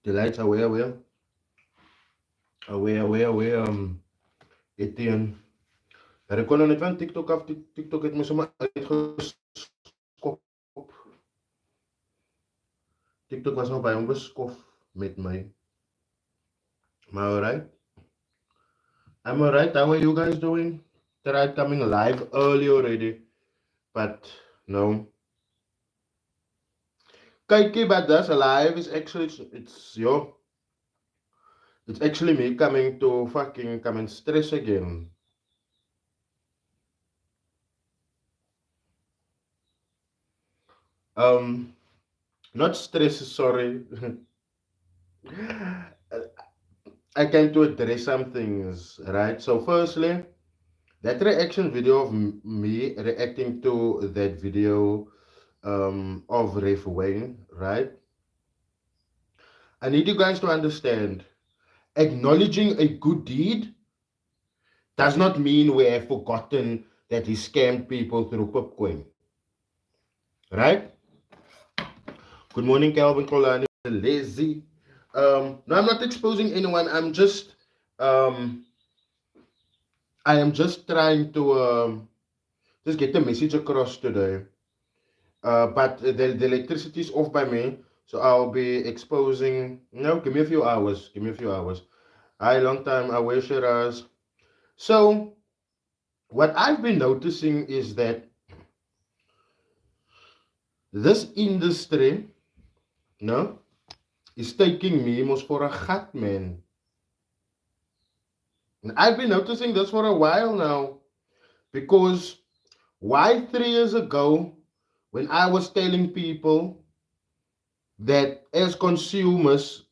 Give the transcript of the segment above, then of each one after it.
The lights are Etienne. Ik kon nog net van TikTok af. TikTok heeft me zomaar uitgeskopt. TikTok was nog bij ongeskoft met mij. Maar alright. I'm alright. How are you guys doing? Tried coming live early already. But no. Kijk, but that's alive is actually it's actually me coming to fucking come and stress again. Not stress, sorry. I came to address some things, right? So firstly, that reaction video of me reacting to that video of Ref Wayne, right? I need you guys to understand, acknowledging a good deed does not mean we have forgotten that he scammed people through Pipcoin. Right? Good morning, Calvin Colani. Lazy. No, I'm not exposing anyone. I am just trying to just get the message across today. But the electricity is off by me, so I'll be exposing. No, give me a few hours. Give me a few hours. Hi, long time away, Shiraz. So, what I've been noticing is that this industry, no, is taking memes for a gat, man. And I've been noticing this for a while now because why 3 years ago, when I was telling people that as consumers,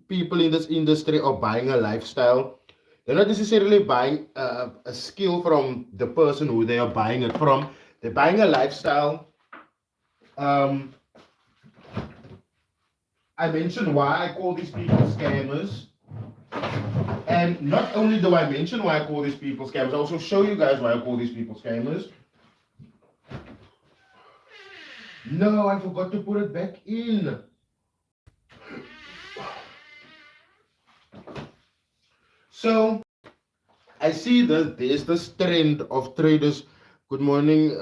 people in this industry are buying a lifestyle, they're not necessarily buying a skill from the person who they are buying it from. They're buying a lifestyle. Um, I mentioned why I call these people scammers. And not only do I mention why I call these people scammers, I also show you guys why I call these people scammers. No, I forgot to put it back in. So I see that there's this trend of traders. Good morning,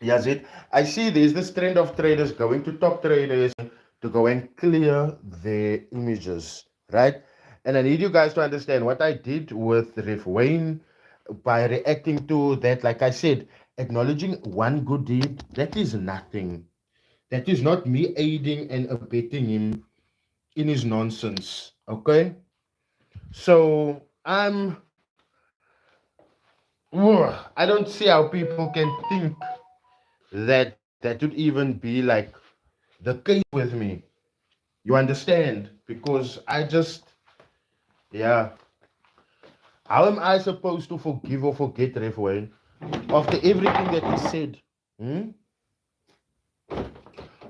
Yazid. I see there's this trend of traders going to top traders to go and clear their images, right? And I need you guys to understand what I did with Ref Wayne by reacting to that. Like I said, acknowledging one good deed, that is nothing. That is not me aiding and abetting him in his nonsense. Okay? So I don't see how people can think that that would even be like the case with me. You understand? Because I just, yeah. How am I supposed to forgive or forget Refwayne after everything that he said? Hmm?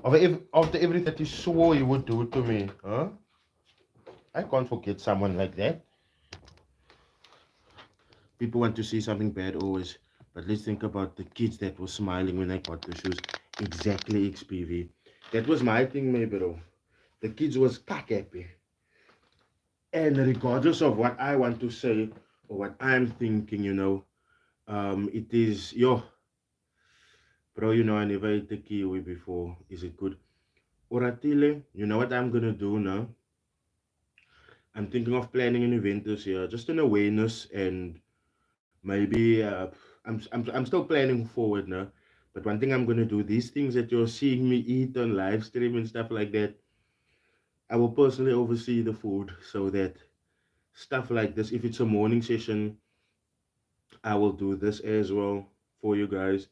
After everything that he swore he would do to me? Huh? I can't forget someone like that. People want to see something bad always. But let's think about the kids that were smiling when they got the shoes. Exactly, XPV. That was my thing, maybe, bro. The kids was cock happy. And regardless of what I want to say or what I'm thinking, it is, bro, I never ate the kiwi before. Is it good? Oratile, you know what I'm gonna do now? I'm thinking of planning an event this year, just an awareness, and maybe I'm still planning forward now. But one thing I'm gonna do, these things that you're seeing me eat on live stream and stuff like that, I will personally oversee the food so that stuff like this, if it's a morning session, I will do this as well for you guys.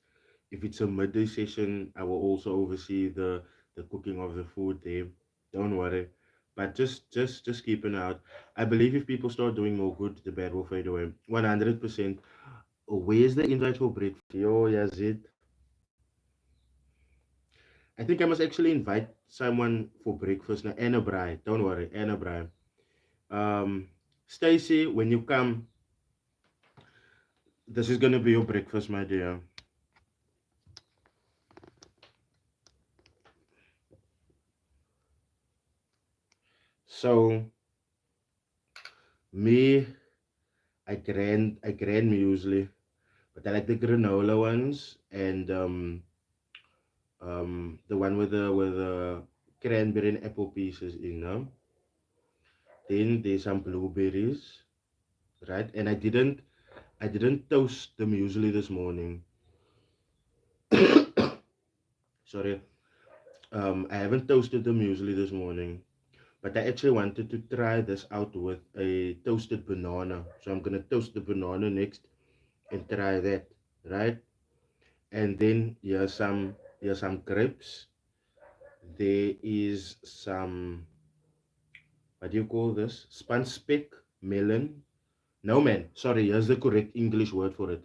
If it's a midday session, I will also oversee the cooking of the food there. Don't worry. But just keep an eye out. I believe if people start doing more good, the bad will fade away. 100%. Where's the invite for breakfast? Yo, Yazid. I think I must actually invite someone for breakfast now. Anna Bry. Don't worry, Anna Bry. Stacy, when you come, this is gonna be your breakfast, my dear. So me, I gran muesli, but I like the granola ones and the one with the cranberry and apple pieces in them. Then there's some blueberries, right? And I didn't toast the muesli this morning. Sorry, I haven't toasted the muesli this morning, but I actually wanted to try this out with a toasted banana. So I'm gonna toast the banana next and try that, right? And then here's some grapes. There is some, what do you call this? Spanspek melon. No man, sorry, here's the correct English word for it.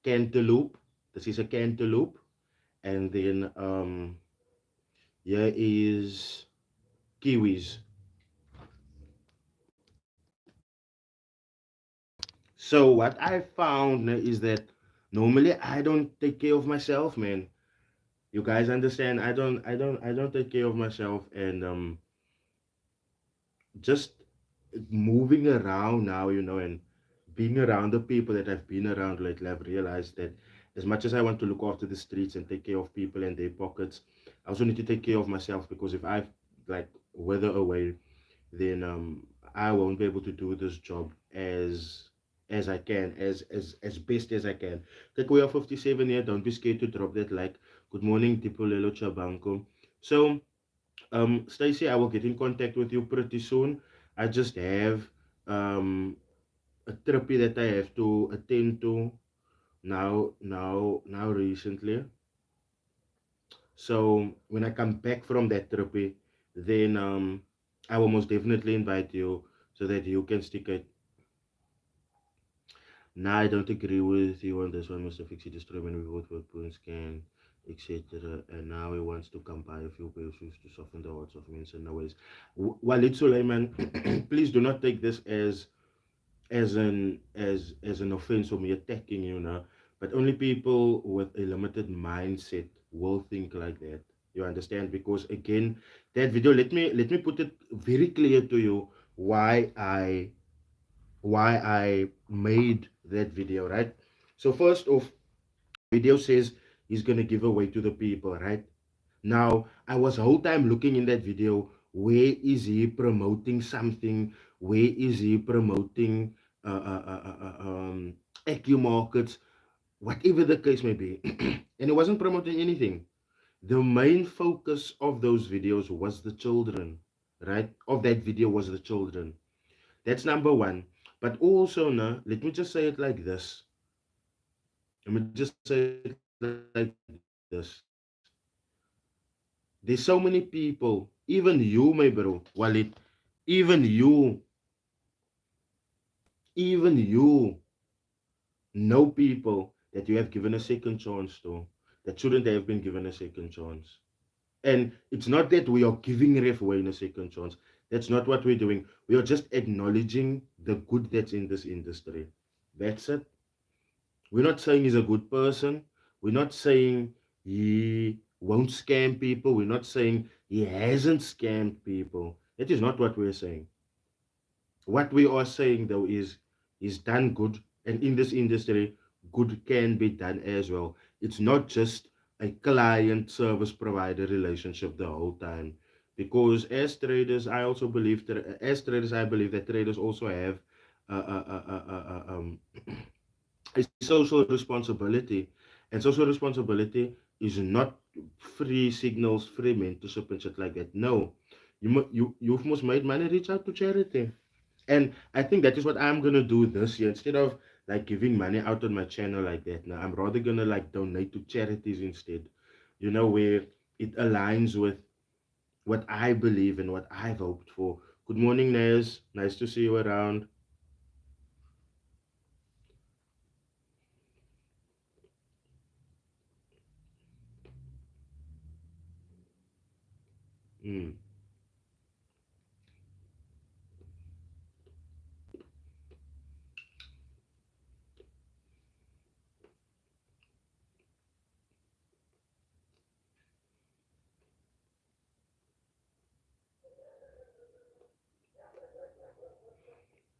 Cantaloupe. This is a cantaloupe. And then here is kiwis. So what I found is that normally I don't take care of myself, man. You guys understand? I don't take care of myself, and just moving around now, and being around the people that I've been around lately, I've realized that as much as I want to look after the streets and take care of people and their pockets, I also need to take care of myself, because if I like wither away, then I won't be able to do this job as I can, as best as I can. Like, we are 57 here. Don't be scared to drop that like. Good morning, Tipolelo Chabanko. So, Stacy, I will get in contact with you pretty soon. I just have a trippy that I have to attend to now recently. So when I come back from that trippy, then I will most definitely invite you so that you can stick it. Now I don't agree with you on this one, Mr. Fixie Destroy, when we vote for Poon Scan, etc. And now he wants to come buy a few pair of shoes to soften the hearts of men and ways. Walid Suleiman, please do not take this as an offense or me attacking you now. But only people with a limited mindset will think like that. You understand? Because again, that video, let me put it very clear to you why I made that video, right? So first off, video says he's gonna give away to the people, right? Now I was whole time looking in that video. Where is he promoting something? Where is he promoting AccuMarkets? Whatever the case may be, and he wasn't promoting anything. The main focus of those videos was the children, right? Of that video was the children. That's number one. But also, now, let me just say it like this. Let me just say it like this. There's so many people, even you, my bro, Walid, even you know people that you have given a second chance to, that shouldn't have been given a second chance. And it's not that we are giving Ref Wayne a second chance. That's not what we're doing. We are just acknowledging the good that's in this industry. That's it. We're not saying he's a good person. We're not saying he won't scam people. We're not saying he hasn't scammed people. That is not what we're saying. What we are saying, though, is he's done good. And in this industry, good can be done as well. It's not just a client service provider relationship the whole time. Because as traders, I also believe that, as traders, I believe that traders also have a social responsibility. And social responsibility is not free signals, free mentorship and shit like that. No. You've most made money, reach out to charity. And I think that is what I'm gonna do this year. Instead of like giving money out on my channel like that, now I'm rather gonna like donate to charities instead. Where it aligns with what I believe and what I've hoped for. Good morning, Nez. Nice to see you around. Mm.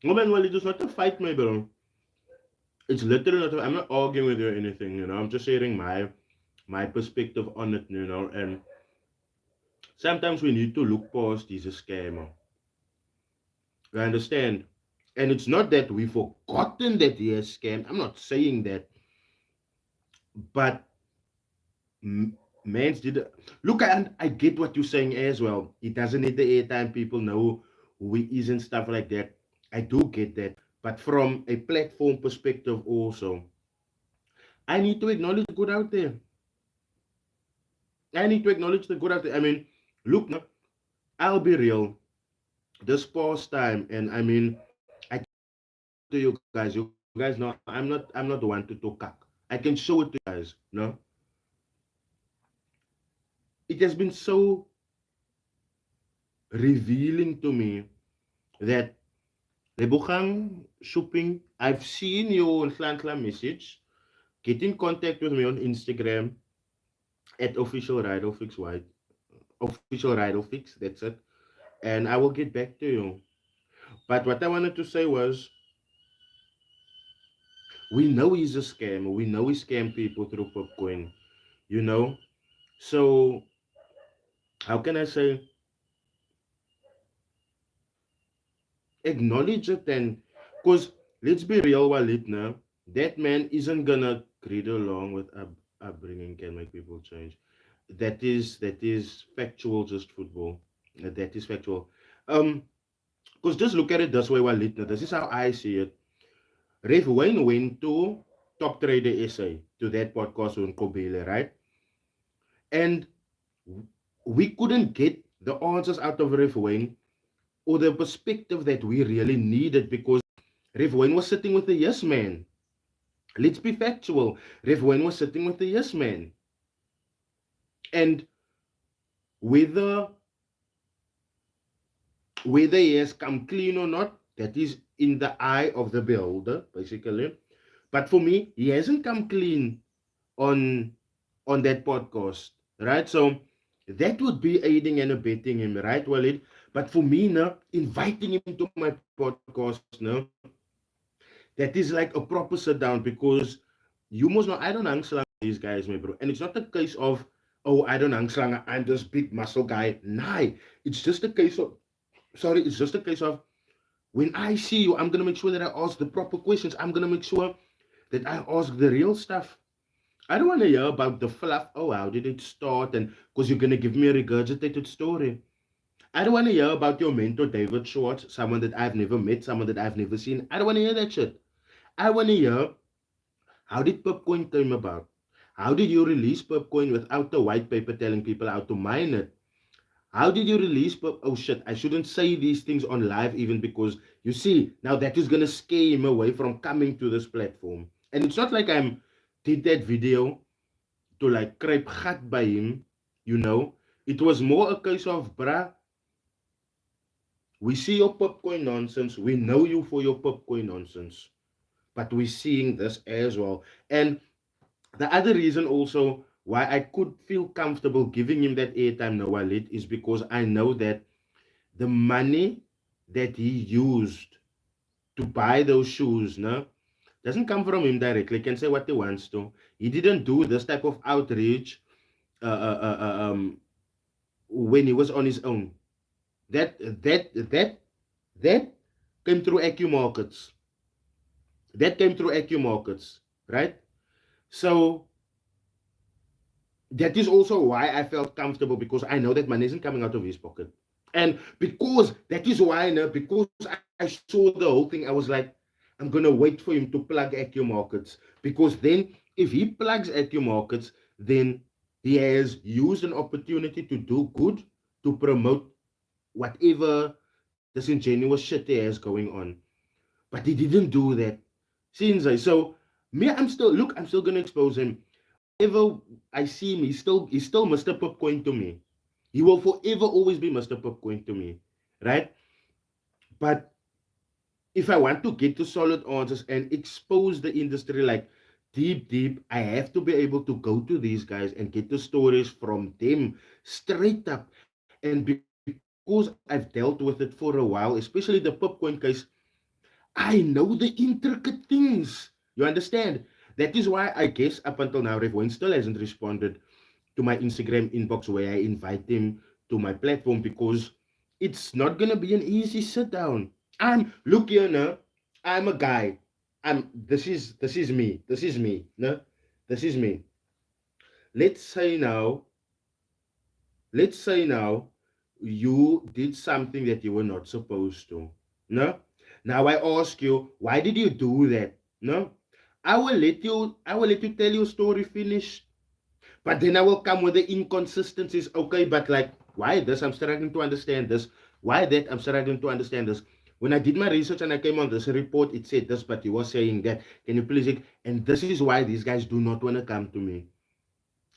Oh man, well, it is not a fight, my bro. It's literally not. I'm not arguing with you or anything. I'm just sharing my perspective on it. And sometimes we need to look past these scammer. You understand? And it's not that we've forgotten that he has scammed. I'm not saying that, but Mans did. Look, I get what you're saying as well. He doesn't need the airtime. People know who he is and stuff like that. I do get that. But from a platform perspective, also, I need to acknowledge the good out there. I need to acknowledge the good out there. I mean, look, I'll be real. This past time, and I mean, I can show it to you guys. You guys know I'm not the one to talk cock. I can show it to you guys. It has been so revealing to me that Lebogang shopping. I've seen your Ntlantla message. Get in contact with me on Instagram at official Rydall Ficks White. Official Rydall Ficks, that's it. And I will get back to you. But what I wanted to say was, we know he's a scam. We know he scam people through Popcoin. You know? So how can I say, acknowledge it? And because let's be real, Walid, now that man isn't gonna greed along with upbringing can make people change. That is factual, just football. That is factual. Um, because just look at it this way, Walid. Now, this is how I see it. Ref Wayne went to Top Trader SA, to that podcast on Kobele, right? And we couldn't get the answers out of Ref Wayne or the perspective that we really needed because Ref Wayne was sitting with the yes man. Let's be factual. Ref Wayne was sitting with the yes man. And whether whether he has come clean or not, that is in the eye of the beholder, basically. But for me, he hasn't come clean on that podcast, right? So that would be aiding and abetting him, right, Walid? But for me, now inviting him to my podcast, now that is like a proper sit down because you must know I don't hang slang these guys, my bro. And it's not a case of, oh, I don't hang slang, I'm this big muscle guy. Nah, it's just a case of, sorry, it's just a case of when I see you, I'm gonna make sure that I ask the proper questions. I'm gonna make sure that I ask the real stuff. I don't want to hear about the fluff. Oh, how did it start? And because you're gonna give me a regurgitated story. I don't want to hear about your mentor, David Schwartz, someone that I've never met, someone that I've never seen. I don't want to hear that shit. I want to hear, how did Pipcoin come about? How did you release Pipcoin without the white paper telling people how to mine it? How did you release Pip? Oh shit, I shouldn't say these things on live even because you see, now that is gonna scare him away from coming to this platform. And it's not like I'm did that video to like creep gat by him, you know. It was more a case of, bruh, we see your Pipcoin nonsense. We know you for your Pipcoin nonsense. But we're seeing this as well. And the other reason also why I could feel comfortable giving him that airtime now Walid is because I know that the money that he used to buy those shoes, no, doesn't come from him directly. He can say what he wants to. He didn't do this type of outreach uh, uh, uh, uh, um, when he was on his own. That that that that came through AQ markets. That came through AQ markets, right? So that is also why I felt comfortable because I know that money isn't coming out of his pocket. And because that is why, no, because I saw the whole thing, I was like, I'm gonna wait for him to plug AQ markets. Because then if he plugs AQ markets, then he has used an opportunity to do good to promote whatever disingenuous shit he has going on. But he didn't do that. Since so me, I'm still gonna expose him. Whenever I see him, he's still Mr. Popcoin to me. He will forever always be Mr. Popcoin to me. Right? But if I want to get to solid answers and expose the industry like deep, I have to be able to go to these guys and get the stories from them straight up. And because I've dealt with it for a while, especially the Popcoin case, I know the intricate things. You understand? That is why I guess up until now, Rev still hasn't responded to my Instagram inbox where I invite him to my platform because it's not gonna be an easy sit down. Look here now. I'm a guy. This is me. This is me. No? This is me. Let's say now, let's say now you did something that you were not supposed to. No? Now I ask you, why did you do that? No? I will let you tell your story finish. But then I will come with the inconsistencies. Okay, but like, why this? I'm struggling to understand this. Why that? I'm struggling to understand this. When I did my research and I came on this report, it said this, but you were saying that. Can you please? And this is why these guys do not want to come to me.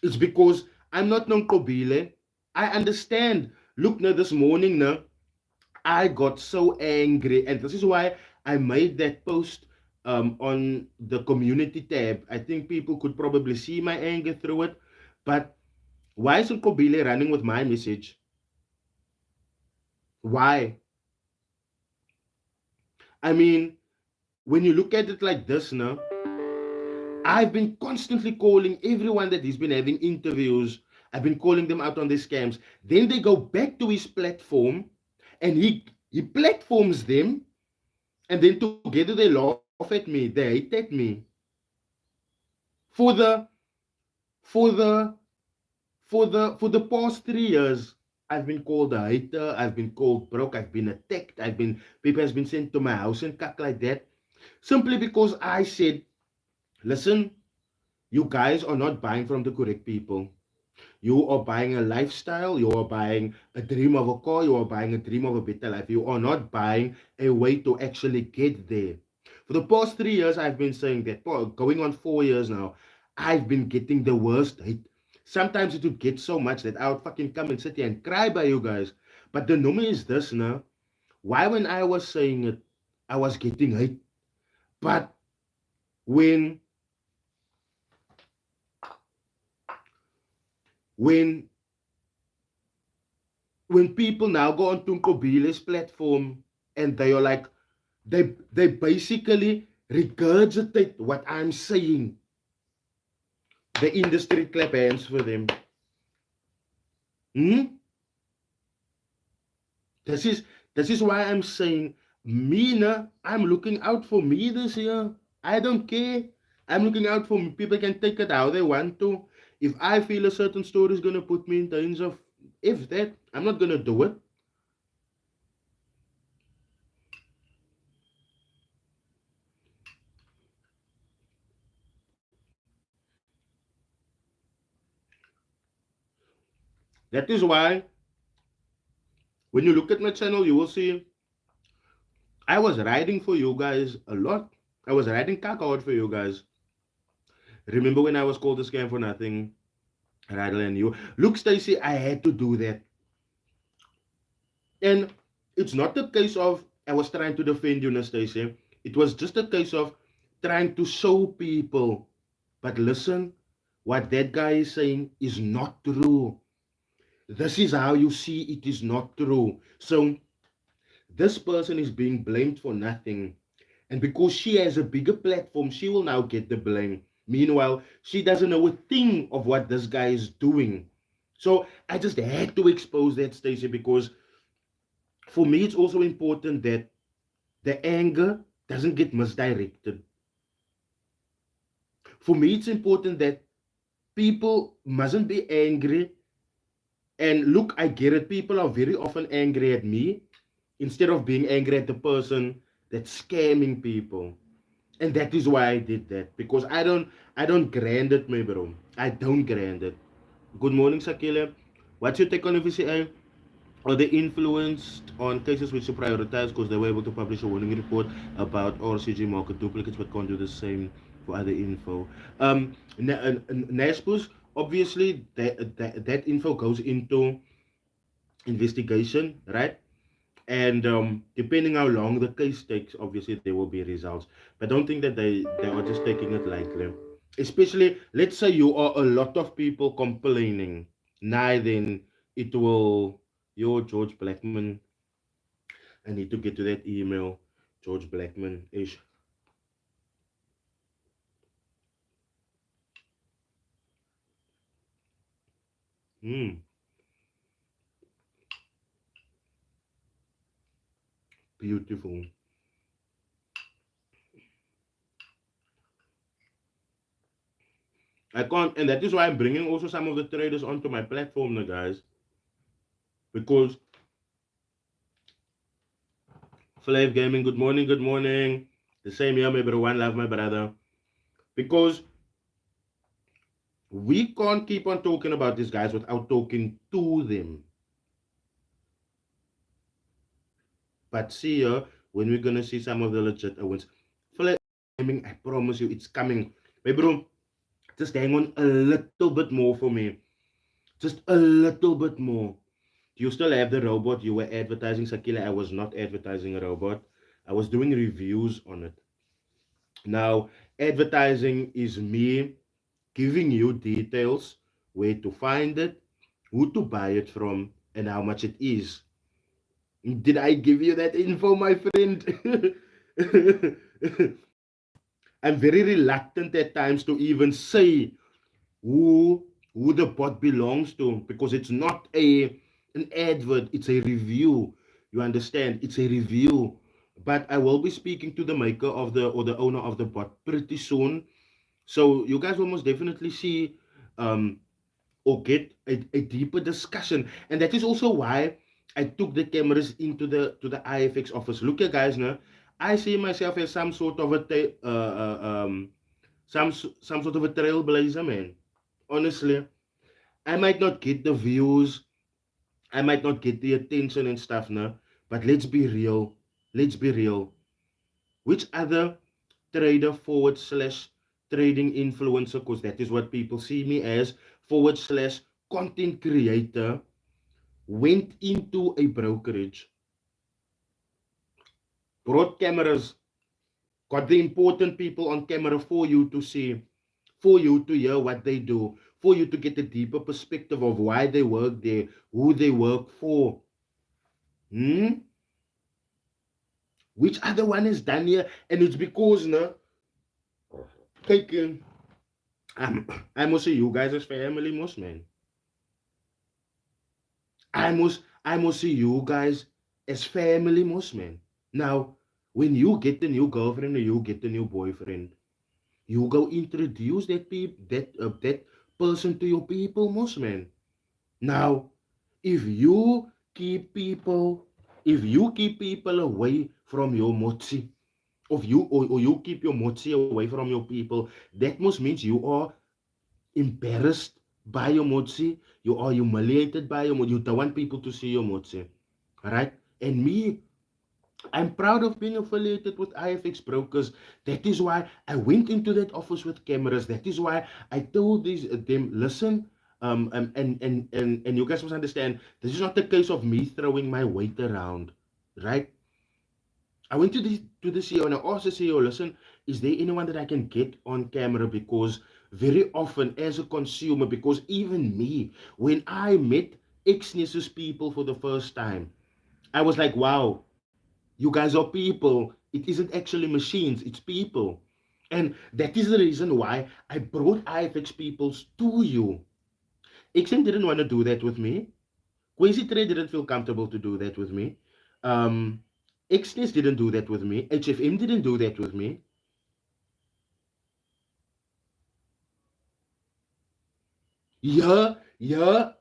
It's because I'm not non-Kobile. I understand. Look, now this morning, now I got so angry, and this is why I made that post on the community tab. I think people could probably see my anger through it, but why isn't Kobile running with my message? Why? I mean, when you look at it like this now, I've been constantly calling everyone that he's been having interviews. I've been calling them out on these scams. Then they go back to his platform and he platforms them, and then together they laugh at me. They hate at me. For the for the for the past 3 years, I've been called a hater, I've been called broke, I've been attacked, I've been people has been sent to my house and cut like that. Simply because I said, listen, you guys are not buying from the correct people. You are buying a lifestyle, you are buying a dream of a car, you are buying a dream of a better life. You are not buying a way to actually get there. For the past 3 years, I've been saying that, going on 4 years now, I've been getting the worst hate. Sometimes it would get so much that I would fucking come and sit here and cry by you guys. But the number is this now. Why, when I was saying it, I was getting hate? But when when when people now go on Tunkobile's platform and they are like, they basically regurgitate what I'm saying. The industry clap hands for them. Hmm? This is this is why I'm saying, Mina, I'm looking out for me this year. I don't care. I'm looking out for me. People can take it how they want to. If I feel a certain story is gonna put me in danger of, if that, I'm not gonna do it. That is why when you look at my channel, you will see I was riding for you guys a lot. I was riding cack out for you guys. Remember when I was called a scam for nothing? Rydall and you. Look, Stacy, I had to do that. And it's not a case of I was trying to defend you, Stacy. It was just a case of trying to show people. But listen, what that guy is saying is not true. This is how you see it is not true. So this person is being blamed for nothing. And because she has a bigger platform, she will now get the blame. Meanwhile, she doesn't know a thing of what this guy is doing. So I just had to expose that, Stacey, because for me, it's also important that the anger doesn't get misdirected. For me, it's important that people mustn't be angry. And look, I get it. People are very often angry at me instead of being angry at the person that's scamming people. And that is why I did that. Because I don't grant it, my bro. I don't grant it. Good morning, Sakila. What's your take on VCA? Are they influenced on cases which to prioritize because they were able to publish a warning report about RCG market duplicates but can't do the same for other info? NASPUS, obviously, that info goes into investigation, right? And depending how long the case takes, obviously there will be results. But don't think that they are just taking it lightly. Especially, let's say you are a lot of people complaining. Now then, it will. Your George Blackman. I need to get to that email. George Blackman ish. Mm, beautiful. I can't, and that is why I'm bringing also some of the traders onto my platform now, guys. Because Flav Gaming, good morning, good morning. The same here, my brother. One love, my brother. Because we can't keep on talking about these guys without talking to them. But see here, when we're gonna see some of the legit wins, Flav Gaming, I promise you, it's coming. My bro, just hang on a little bit more for me. Just a little bit more. You still have the robot. You were advertising Sakila. I was not advertising a robot. I was doing reviews on it. Now, advertising is me giving you details, where to find it, who to buy it from, and how much it is. Did I give you that info, my friend? I'm very reluctant at times to even say who who the bot belongs to, because it's not an advert, it's a review. You understand? It's a review. But I will be speaking to the maker of the or the owner of the bot pretty soon. So you guys will most definitely see um or get a deeper discussion. And that is also why I took the cameras into the IFX office. Look here, guys, now I see myself as some sort of a some sort of a trailblazer, man. Honestly, I might not get the views, I might not get the attention and stuff now, but let's be real. Let's be real. Which other trader forward slash trading influencer, because that is what people see me as, forward slash content creator, went into a brokerage, brought cameras, got the important people on camera for you to see, for you to hear what they do, for you to get a deeper perspective of why they work there, who they work for. Hmm? Which other one is done here? And it's because, no, taking, I'm, I must say, you guys as family, most man. I must see you guys as family, most man. Now, when you get a new girlfriend or you get a new boyfriend, you go introduce that person to your people, most man. Now, if you keep people, if you keep people away from your motzi, or you keep your motzi away from your people, that must means you are embarrassed by your motzi, you are humiliated by your motzi, you don't want people to see your motzi. Alright? And me, I'm proud of being affiliated with IFX Brokers. That is why I went into that office with cameras. That is why I told them, listen, and you guys must understand, this is not the case of me throwing my weight around, right? I went to the CEO and I asked the CEO, listen, is there anyone that I can get on camera? Because very often as a consumer, because even me, when I met ex-Nessus people for the first time, I was like, wow, you guys are people. It isn't actually machines, it's people. And that is the reason why I brought IFX peoples to you. XM didn't want to do that with me. Quasi Trade didn't feel comfortable to do that with me. Um, XNES didn't do that with me. HFM didn't do that with me.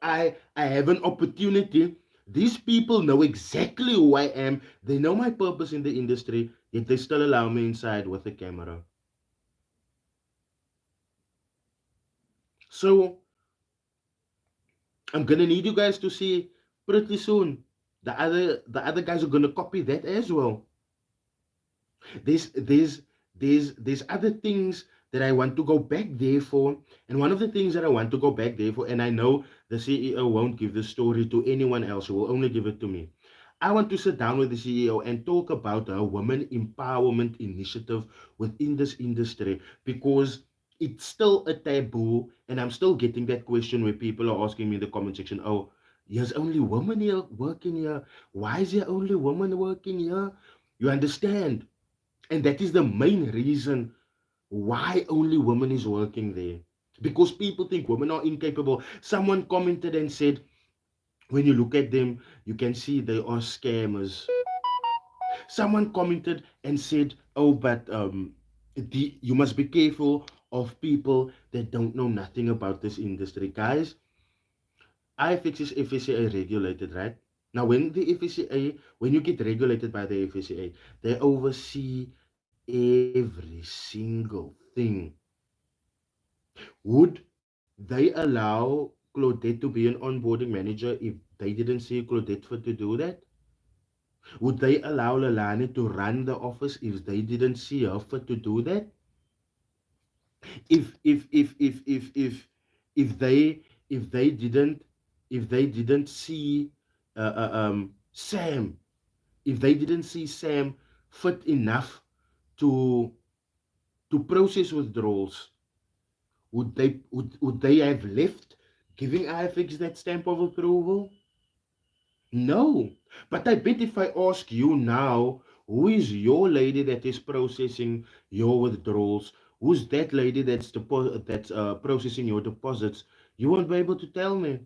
I have an opportunity. These people know exactly who I am. They know my purpose in the industry, yet they still allow me inside with the camera. So I'm gonna need you guys to see pretty soon. The other guys are gonna copy that as well. There's there's there's other things that I want to go back there for, and one of the things that I want to go back there for, and I know the CEO won't give the story to anyone else; he will only give it to me. I want to sit down with the CEO and talk about a women empowerment initiative within this industry, because it's still a taboo, and I'm still getting that question where people are asking me in the comment section, "Oh, there's only women here working here. Why is there only women working here?" You understand? And that is the main reason why only women is working there. Because people think women are incapable. Someone commented and said, when you look at them, you can see they are scammers. Someone commented and said, "Oh, but you must be careful of people that don't know nothing about this industry." Guys, iFix is FSCA regulated, right? Now, when the FSCA, when you get regulated by the FSCA, they oversee every single thing. Would they allow Claudette to be an onboarding manager if they didn't see Claudette fit to do that? Would they allow Lalani to run the office if they didn't see her fit to do that? If if if if if if if they if they didn't if they didn't see Sam, if they didn't see Sam fit enough to process withdrawals, would they have left giving IFX that stamp of approval? No. But I bet if I ask you now, who is your lady that is processing your withdrawals? Who's that lady that's processing your deposits? You won't be able to tell me.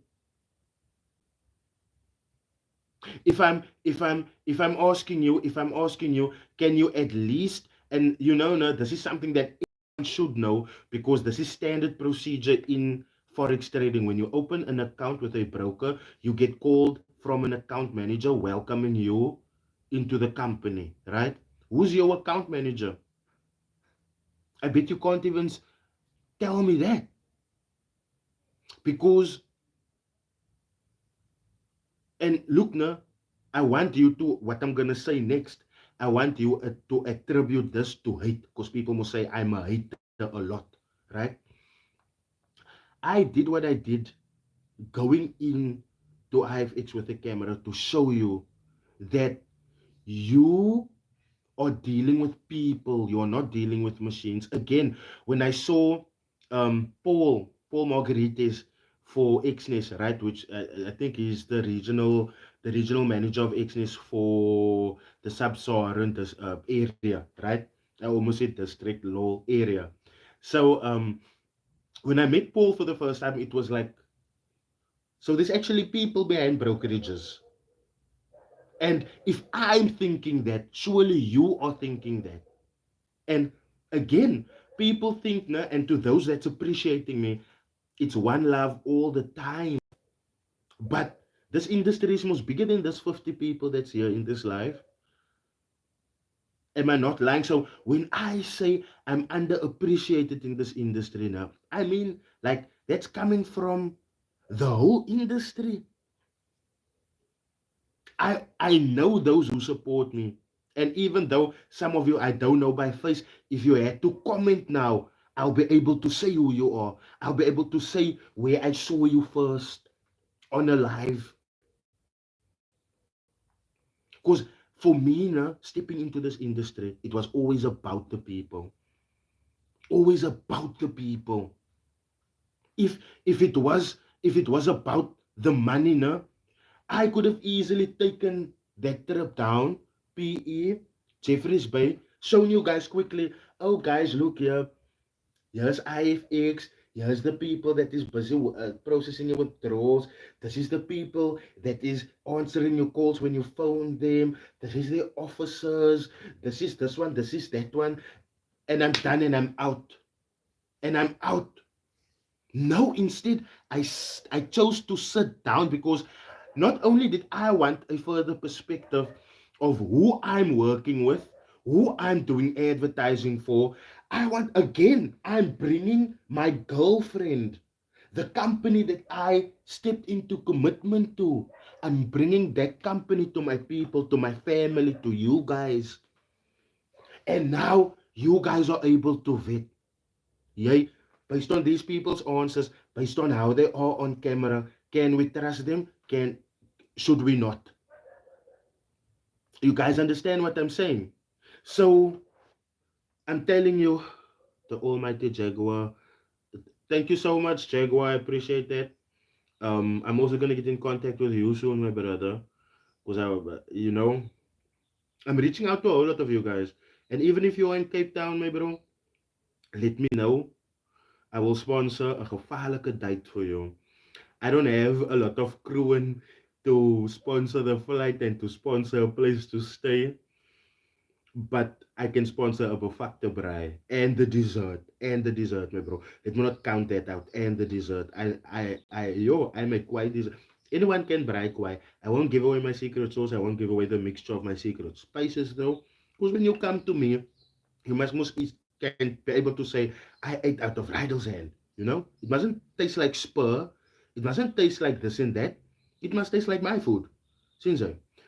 If I'm asking you, can you at least, and no, this is something that everyone should know because this is standard procedure in forex trading. When you open an account with a broker, you get called from an account manager welcoming you into the company, right? Who's your account manager? I bet you can't even tell me that because, and look now, I want you to, what I'm gonna say next, I want you to attribute this to hate, because people must say I'm a hater a lot, right? I did what I did going in to IFX with the camera to show you that you are dealing with people, you're not dealing with machines. Again, when I saw Paul Margarites for Xness, right, which I think is the regional manager of Xness for the sub-Saharan area, right? I almost said district law area. So when I met Paul for the first time, it was like, so there's actually people behind brokerages. And if I'm thinking that, surely you are thinking that. And again, people think, nah, and to those that's appreciating me, it's one love all the time. But this industry is much bigger than this 50 people that's here in this life. Am I not lying? So when I say I'm underappreciated in this industry now, I mean like that's coming from the whole industry. I know those who support me. And even though some of you I don't know by face, if you had to comment now, I'll be able to say who you are. I'll be able to say where I saw you first on a live. Because for me, now, stepping into this industry, it was always about the people. Always about the people. If if it was if it was about the money, now, I could have easily taken that trip down, PE, Jeffrey's Bay, shown you guys quickly. Oh, guys, look here. Here's IFX. Here's the people that is busy processing your withdrawals. This is the people that is answering your calls when you phone them. This is the officers. This is this one. This is that one. And I'm done and I'm out. And I'm out. No, instead, I chose to sit down because not only did I want a further perspective of who I'm working with, who I'm doing advertising for, I want, again, I'm bringing my girlfriend, the company that I stepped into commitment to. I'm bringing that company to my people, to my family, to you guys. And now you guys are able to vet. Yay, based on these people's answers, based on how they are on camera, can we trust them? Should we not? You guys understand what I'm saying? So I'm telling you, the almighty Jaguar. Thank you so much, Jaguar. I appreciate that. I'm also gonna get in contact with you soon, my brother, because I'm reaching out to a whole lot of you guys. And even if you're in Cape Town, my bro, let me know. I will sponsor a gevaarlijke date for you. I don't have a lot of crew to sponsor the flight and to sponsor a place to stay, but I can sponsor a befakte braai and the dessert, my bro. Let me not count that out. And the dessert. I make quite this. Anyone can braai quite. I won't give away my secret sauce. I won't give away the mixture of my secret spices though. Because when you come to me, you must can be able to say, I ate out of Rydall's hand. You know? It mustn't taste like spur. It mustn't taste like this and that. It must taste like my food. Since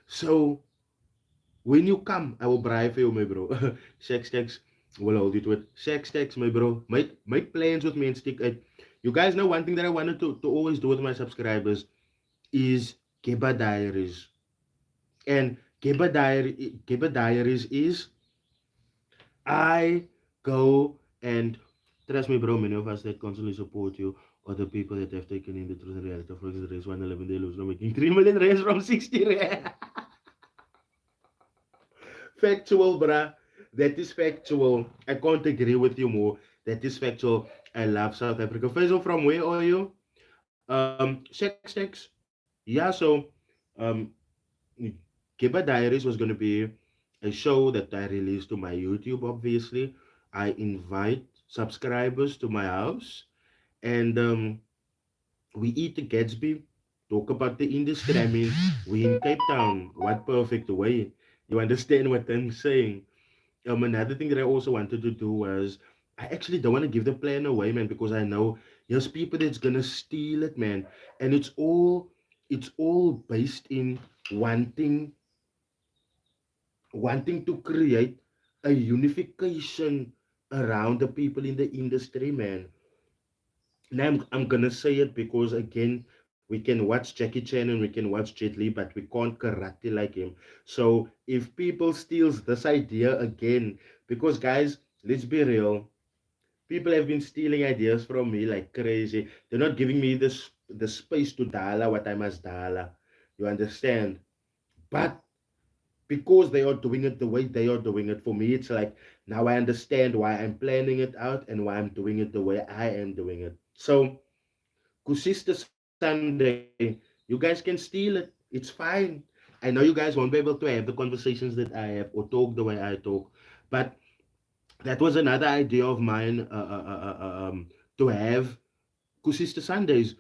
so when you come, I will bribe you, my bro. Sex text will hold you to it. Sex text, my bro. Make plans with me and stick it. You guys know one thing that I wanted to always do with my subscribers is Keba Diaries. And Keba Diaries is I go and trust me, bro. Many of us that constantly support you are the people that have taken in the truth and reality of the race 111 they lose, no making 3 million race from 60 rand. Factual, bruh. That is factual. I can't agree with you more. That is factual. I love South Africa. Faisal, from where are you? Sex Tex. Yeah, so um Kiba Diaries was gonna be a show that I released to my YouTube, obviously. I invite subscribers to my house and we eat the Gatsby, talk about the industry. I mean, we in Cape Town. What perfect way. You understand what I'm saying? Another thing that I also wanted to do was I actually don't want to give the plan away, man, because I know there's people that's gonna steal it, man, and it's all based in wanting wanting to create a unification around the people in the industry, man. Now I'm gonna say it because again we can watch Jackie Chan and we can watch Jet Li, but we can't karate like him. So if people steals this idea again, because guys, let's be real, people have been stealing ideas from me like crazy. They're not giving me this the space to dial what I must dial. You understand? But because they are doing it the way they are doing it, for me, it's like now I understand why I'm planning it out and why I'm doing it the way I am doing it. So Kusista Sunday, you guys can steal it. It's fine. I know you guys won't be able to have the conversations that I have or talk the way I talk, but that was another idea of mine to have Kusista Sundays.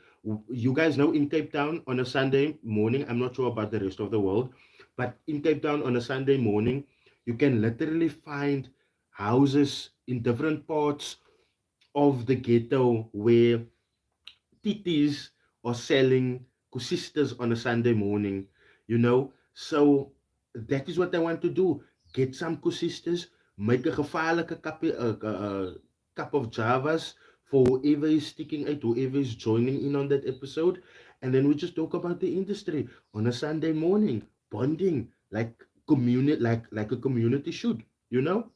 You guys know in Cape Town on a Sunday morning, I'm not sure about the rest of the world, but in Cape Town on a Sunday morning, you can literally find houses in different parts of the ghetto where titis are selling kusistas on a Sunday morning, you know. So that is what I want to do. Get some kusistas, make a gevaarlijke cup of javas for whoever is sticking it, whoever is joining in on that episode, and then we just talk about the industry on a Sunday morning, bonding like a community should, you know.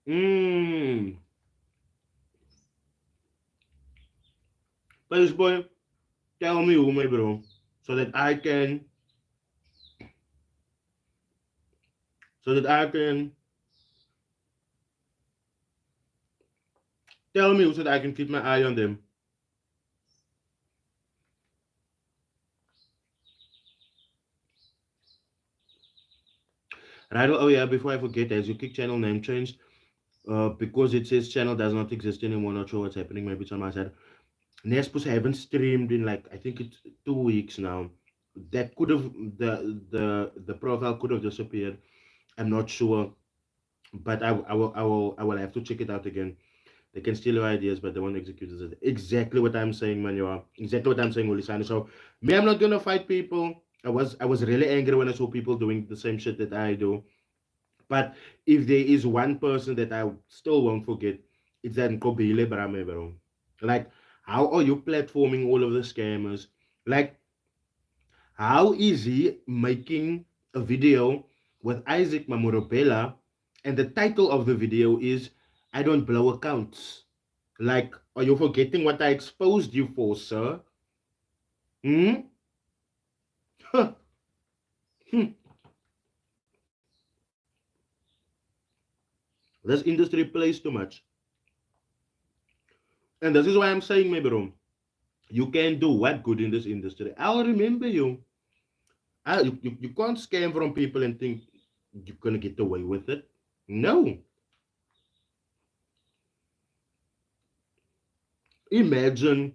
Mm. But boy, tell me who, my bro, so that I can tell me so that I can keep my eye on them. Right? Oh yeah, before I forget, as your kick channel name changed, because it says channel does not exist anymore. Not sure what's happening. Maybe it's on my side. Nespus haven't streamed in like I think it's 2 weeks now. That could have the profile could have disappeared. I'm not sure, but I will have to check it out again. They can steal your ideas, but they won't execute it. Exactly what I'm saying, Manuel. Exactly what I'm saying, Ulisani. So me, I'm not gonna fight people. I was really angry when I saw people doing the same shit that I do. But if there is one person that I still won't forget, it's that Nkobile Brame, bro. Like, how are you platforming all of the scammers? Like, how is he making a video with Isaac Mamorobela and the title of the video is I don't blow accounts? Like, are you forgetting what I exposed you for, sir? Hmm? This industry plays too much. And this is why I'm saying, my bro, you can do what good in this industry. I'll remember you. You can't scam from people and think you're going to get away with it. No. Imagine,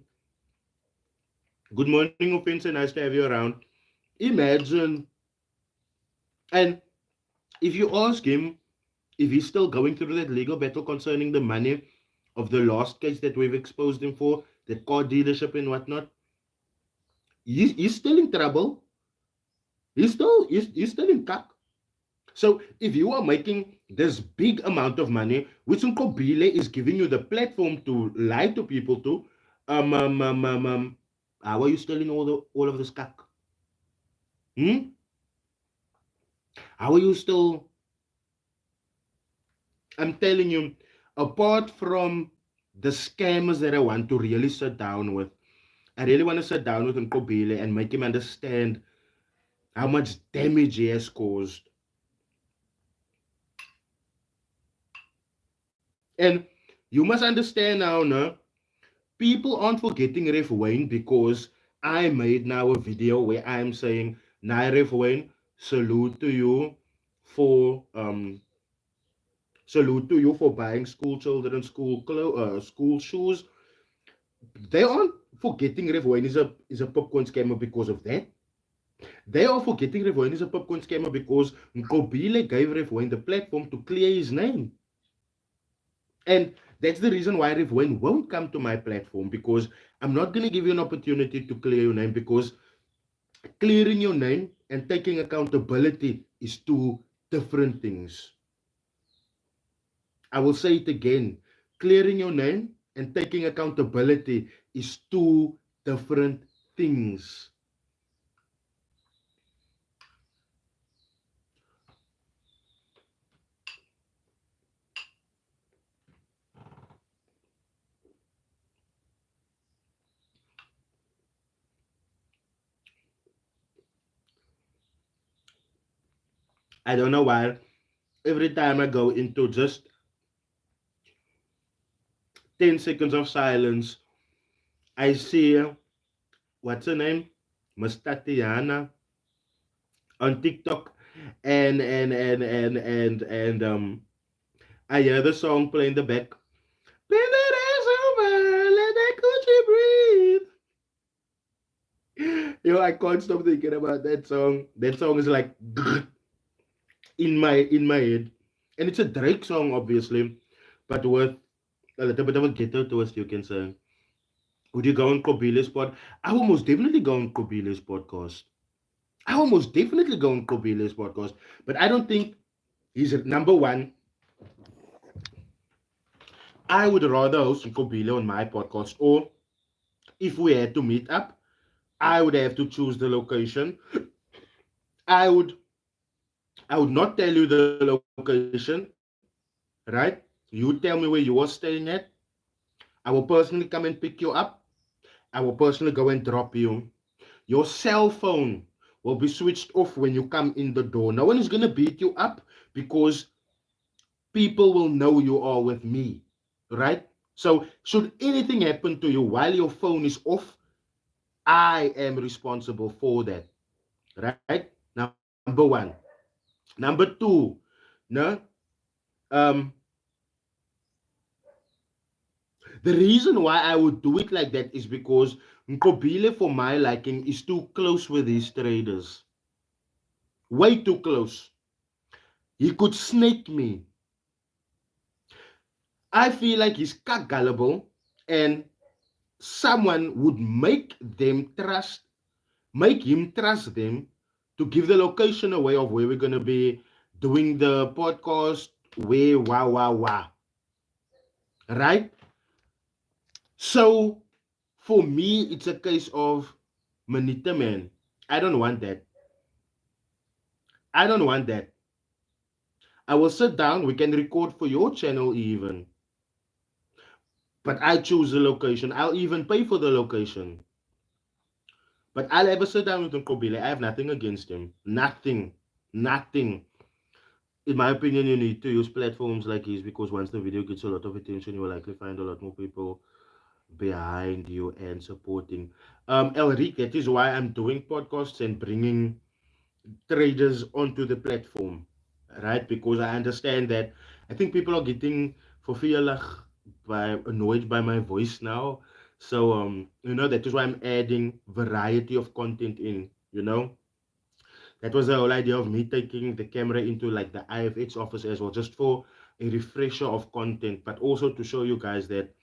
good morning, offense, nice to have you around. Imagine, and if you ask him if he's still going through that legal battle concerning the money of the last case that we've exposed him for, that car dealership and whatnot, he's still in trouble. He's still in cuck. So if you are making this big amount of money, which Nkobile is giving you the platform to lie to people to, um, um, um, um, um how are you still in all of this cuck? Hmm? How are you still? I'm telling you, apart from the scammers that I want to really sit down with, I really want to sit down with Nkobile and make him understand how much damage he has caused. And you must understand now, no? People aren't forgetting Ref Wayne because I made now a video where I'm saying, Nah, Ref Wayne, salute to you for buying school children school shoes. They aren't forgetting Ref Wayne is a popcorn scammer because of that. They are forgetting Ref Wayne is a popcorn scammer because Nkobile gave Ref Wayne the platform to clear his name. And that's the reason why Ref Wayne won't come to my platform, because I'm not going to give you an opportunity to clear your name, because clearing your name and taking accountability is two different things. I will say it again. Clearing your name and taking accountability is two different things. I don't know why. Every time I go into just 10 seconds of silence, I see, what's her name? Miss Tatiana on TikTok, and I hear the song play in the back. When the day's over, let that coochie breathe. I can't stop thinking about that song. That song is like in my head, and it's a Drake song, obviously, but with a little bit of a ghetto twist, you can say. Would you go on Kobile's pod? I will most definitely go on Kobile's podcast. I will most definitely go on Kobile's podcast, but I don't think he's number one. I would rather host Kobile on my podcast, or if we had to meet up, I would have to choose the location. I would I would not tell you the location, right? You tell me where you are staying at. I will personally come and pick you up. I will personally go and drop you. Your cell phone will be switched off when you come in the door. No one is gonna beat you up because people will know you are with me, right? So, should anything happen to you while your phone is off, I am responsible for that, right? Number one. Number two, no, um, the reason why I would do it like that is because Nkobile, for my liking, is too close with his traders. Way too close. He could snake me. I feel like he's gullible, and someone would make him trust them to give the location away of where we're gonna be doing the podcast, where wow wow wow. Right? So for me, it's a case of Manita, man. I don't want that. I don't want that. I will sit down, we can record for your channel even. But I choose the location. I'll even pay for the location. But I'll ever sit down with Nkobile. I have nothing against him. Nothing. Nothing. In my opinion, you need to use platforms like his because once the video gets a lot of attention, you will likely find a lot more people behind you and supporting. Elric, that is why I'm doing podcasts and bringing traders onto the platform, right? Because I understand that I think people are getting vervelig by annoyed by my voice now. So that is why I'm adding variety of content in, That was the whole idea of me taking the camera into like the IFX office as well, just for a refresher of content, but also to show you guys that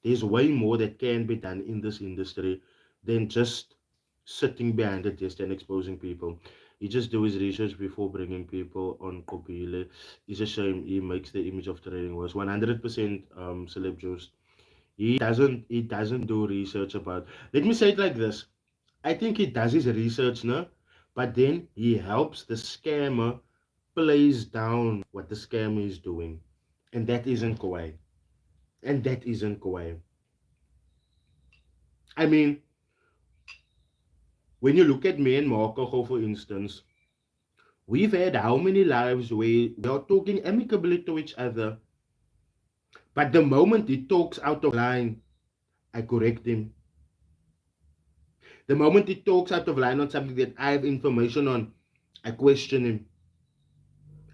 there's way more that can be done in this industry than just sitting behind a desk and exposing people. He just do his research before bringing people on Kobile. It's a shame he makes the image of trading worse. 100% celeb juice. He doesn't do research about. Let me say it like this. I think he does his research, no? But then he helps the scammer plays down what the scammer is doing. And that isn't Kauai. And that isn't Kauai. I mean, when you look at me and Marco, for instance, we've had how many lives where we are talking amicably to each other, but the moment he talks out of line, I correct him. The moment he talks out of line on something that I have information on, I question him.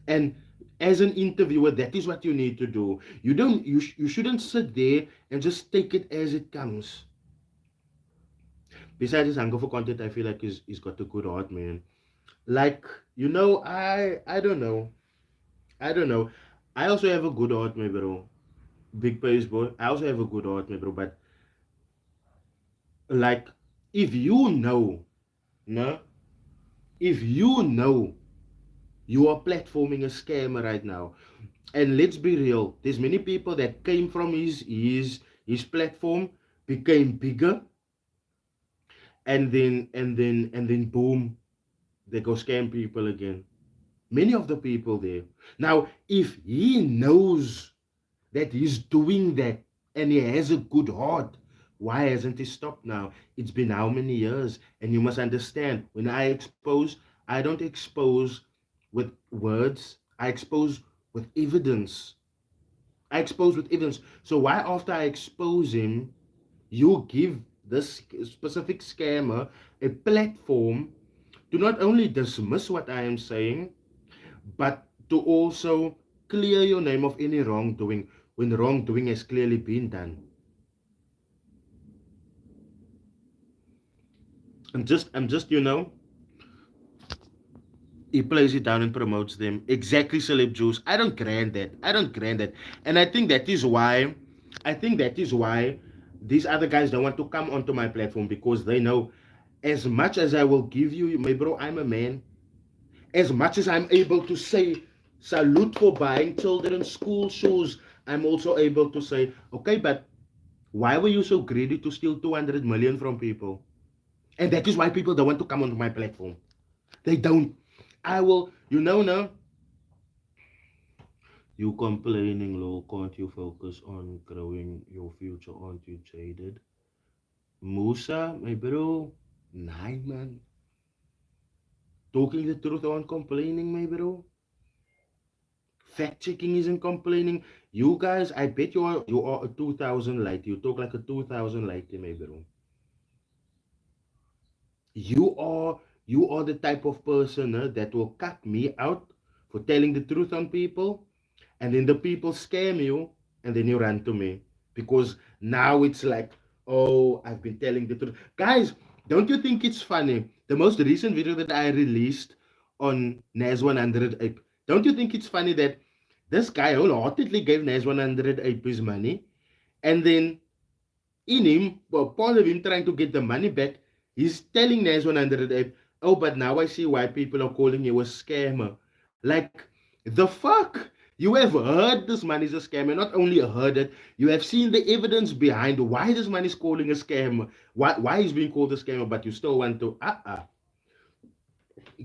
And as an interviewer, that is what you need to do. You shouldn't sit there and just take it as it comes. Besides his hunger for content, I feel like he's got a good heart, man. Like, I don't know. I don't know. I also have a good heart, my bro. Big pace, boy. I also have a good heart, my bro. But like, if you know, no, if you know you are platforming a scammer right now, and let's be real, there's many people that came from his platform, became bigger, and then boom, they go scam people again. Many of the people there. Now, if he knows that he's doing that and he has a good heart, why hasn't he stopped now? It's been how many years? And you must understand, when I expose, I don't expose with words, I expose with evidence. I expose with evidence. So why after I expose him, you give this specific scammer a platform to not only dismiss what I am saying, but to also clear your name of any wrongdoing when wrongdoing has clearly been done. I'm just, he plays it down and promotes them. Exactly, celeb juice. I don't grant that. I don't grant that. And I think that is why these other guys don't want to come onto my platform because they know as much as I will give you, my bro, I'm a man. As much as I'm able to say salute for buying children's school shoes, I'm also able to say, okay, but why were you so greedy to steal 200 million from people? And that is why people don't want to come onto my platform. They don't. I will, now. You complaining, lol, can't you focus on growing your future? Aren't you jaded? Musa, my bro, nah, man. Talking the truth on complaining, my bro. Fact checking isn't complaining. You guys, I bet you are a 2000 light. You talk like a 2000 light, my bro. You are the type of person that will cut me out for telling the truth on people, and then the people scam you, and then you run to me because now it's like, oh, I've been telling the truth. Guys, don't you think it's funny? The most recent video that I released on Nas 100 Ape, don't you think it's funny that this guy wholeheartedly gave Nas 100 Ape his money, and then in him, well, part of him trying to get the money back, he's telling Nas 108, oh, but now I see why people are calling you a scammer. Like, the fuck? You have heard this money is a scammer. Not only heard it, you have seen the evidence behind why this money is calling a scammer, why he's being called a scammer, but you still want to,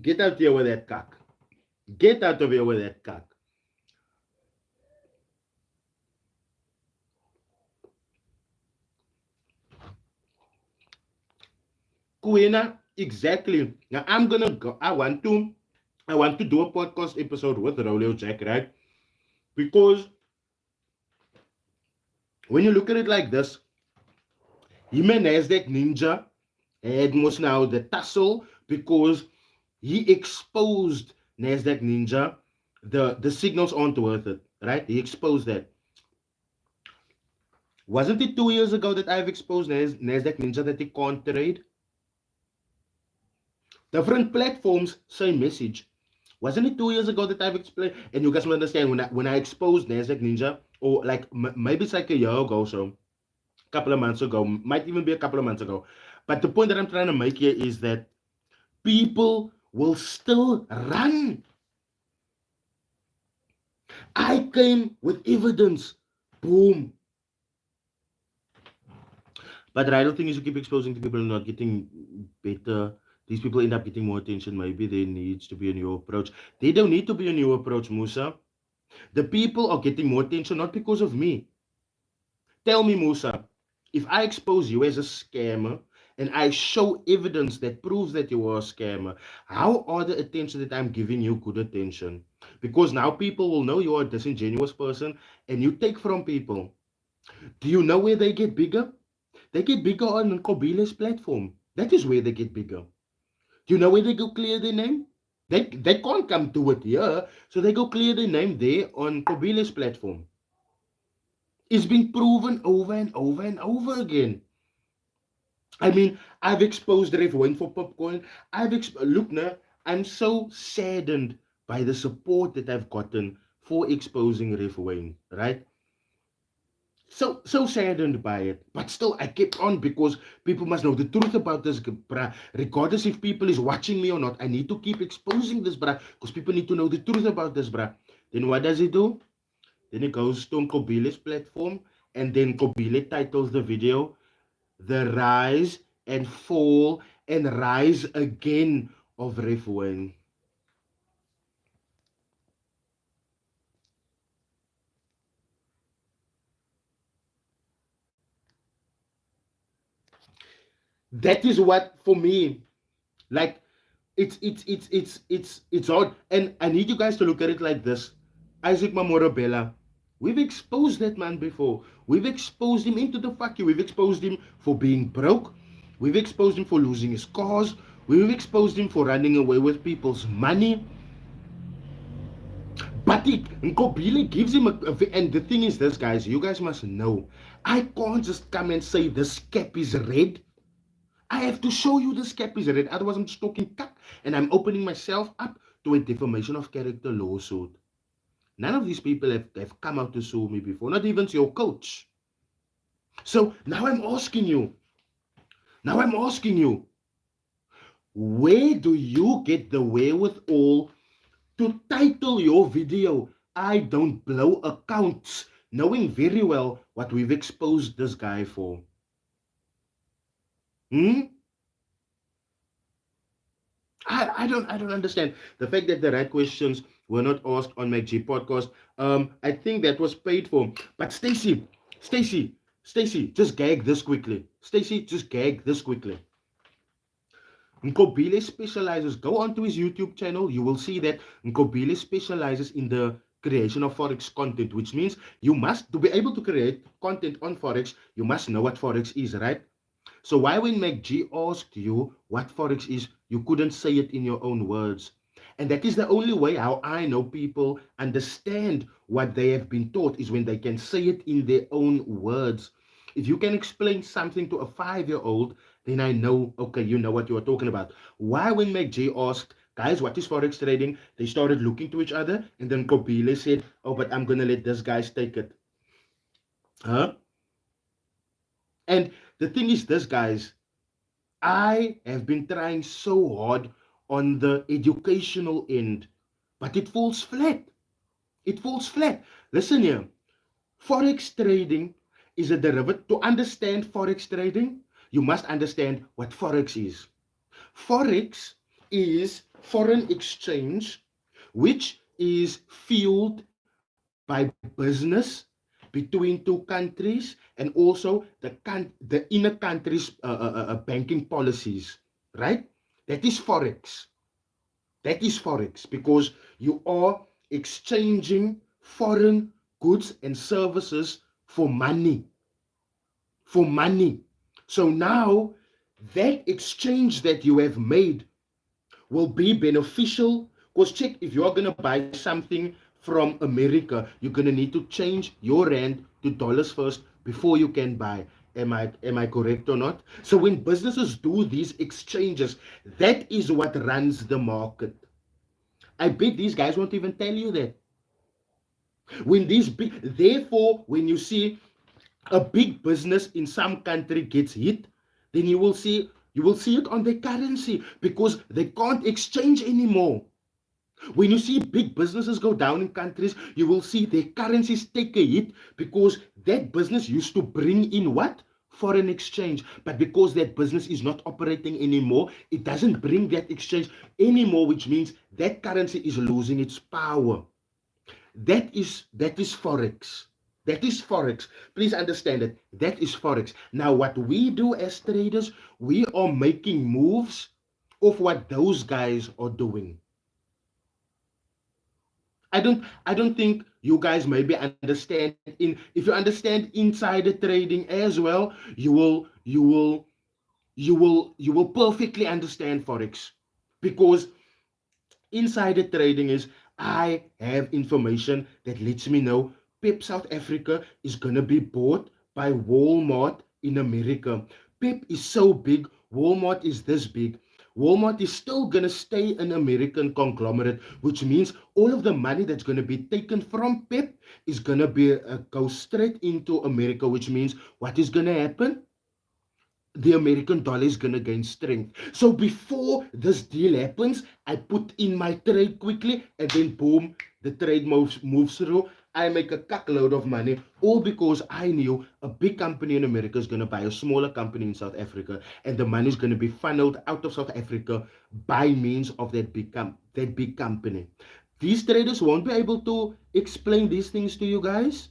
get out here with that cock. Get out of here with that cock. Kuina, Exactly. Now I'm gonna go. I want to do a podcast episode with Rolio Jack, right? Because when you look at it like this, him and Nasdaq Ninja had most now the tussle because he exposed Nasdaq Ninja. The signals aren't worth it, right? He exposed that. Wasn't it 2 years ago that I've exposed Nasdaq Ninja that they can't trade? Different platforms, same message. Wasn't it 2 years ago that I've explained? And you guys will understand when I exposed Nasdaq Ninja, or like maybe it's like a year ago, so a couple of months ago, might even be a couple of months ago. But the point that I'm trying to make here is that people will still run. I came with evidence. Boom. But the idle thing is you keep exposing to people not getting better. These people end up getting more attention. Maybe there needs to be a new approach. They don't need to be a new approach, Musa. The people are getting more attention not because of me. Tell me, Musa, if I expose you as a scammer and I show evidence that proves that you are a scammer, how are the attention that I'm giving you good attention? Because now people will know you are a disingenuous person and you take from people. Do you know where they get bigger? They get bigger on Kobile's platform. That is where they get bigger. Do you know where they go clear their name? They can't come to it here, so they go clear their name there on Kobile's platform. It's been proven over and over and over again. I mean, I've exposed Ref Wayne for Popcorn. Look now, I'm so saddened by the support that I've gotten for exposing Ref Wayne, right? So saddened by it, but still I kept on because people must know the truth about this, bruh. Regardless if people is watching me or not, I need to keep exposing this, bruh, because people need to know the truth about this, bruh. Then what does he do? Then he goes to Kobile's platform, and then Kobile titles the video "The Rise and Fall and Rise Again of Ref Wayne." That is what for me, like, it's hard. And I need you guys to look at it like this. Isaac Mamorabella, we've exposed that man before. We've exposed him into the fuck you. We've exposed him for being broke. We've exposed him for losing his cars. We've exposed him for running away with people's money. But Nkobile gives him and the thing is this, guys, you guys must know, I can't just come and say this cap is red. I have to show you this cap is red. Otherwise, I'm just talking cuck and I'm opening myself up to a defamation of character lawsuit. None of these people have come out to sue me before, not even your coach. So now I'm asking you, where do you get the wherewithal to title your video, "I don't blow accounts," knowing very well what we've exposed this guy for? Hmm? I don't understand the fact that the right questions were not asked on my G podcast. I think that was paid for. But Stacy, just gag this quickly. Stacy, just gag this quickly. Nkobile specializes. Go onto his YouTube channel. You will see that Nkobile specializes in the creation of forex content, which means you must to be able to create content on forex. You must know what forex is, right? So why when MacG asked you what Forex is, you couldn't say it in your own words? And that is the only way how I know people understand what they have been taught is when they can say it in their own words. If you can explain something to a 5-year-old, then I know, okay, you know what you are talking about. Why when MacG asked, "Guys, what is Forex trading?" They started looking to each other, and then Kobile said, "Oh, but I'm going to let this guy take it." Huh? And the thing is this, guys, I have been trying so hard on the educational end, but it falls flat. It falls flat. Listen here. Forex trading is a derivative. To understand Forex trading, you must understand what Forex is. Forex is foreign exchange, which is fueled by business between two countries and also the inner countries' banking policies, right? That is Forex. That is Forex because you are exchanging foreign goods and services for money. For money. So now that exchange that you have made will be beneficial because check, if you're going to buy something from America, you're going to need to change your rand to dollars first before you can buy. Am I correct or not? So when businesses do these exchanges, that is what runs the market. I bet these guys won't even tell you that. When these big, therefore, when you see a big business in some country gets hit, then you will see it on their currency because they can't exchange anymore. When you see big businesses go down in countries, you will see their currencies take a hit because that business used to bring in what? Foreign exchange. But because that business is not operating anymore, it doesn't bring that exchange anymore, which means that currency is losing its power. That is Forex. That is Forex. Please understand it. That is Forex. Now, what we do as traders, we are making moves of what those guys are doing. I don't think you guys maybe understand if you understand insider trading as well, you will perfectly understand Forex because insider trading is I have information that lets me know Pep South Africa is gonna be bought by Walmart in America. Pep is so big, Walmart is this big. Walmart is still gonna stay an American conglomerate, which means all of the money that's gonna be taken from Pep is gonna be go straight into America, which means what is gonna happen? The American dollar is going to gain strength. So before this deal happens, I put in my trade quickly and then boom, the trade moves through. I make a cuckload of money, all because I knew a big company in America is going to buy a smaller company in South Africa, and the money is going to be funneled out of South Africa by means of that big company. These traders won't be able to explain these things to you guys.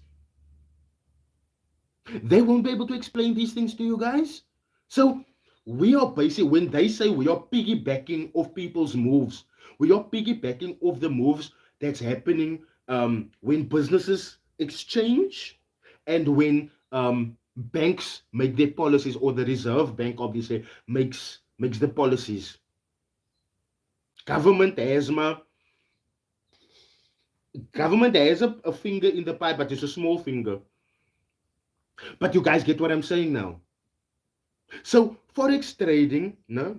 They won't be able to explain these things to you guys. So we are basically, when they say we are piggybacking off people's moves, we are piggybacking off the moves that's happening when businesses exchange and when banks make their policies, or the Reserve Bank obviously makes the policies. Government has a finger in the pie, but it's a small finger. But you guys get what I'm saying now. So forex trading, no,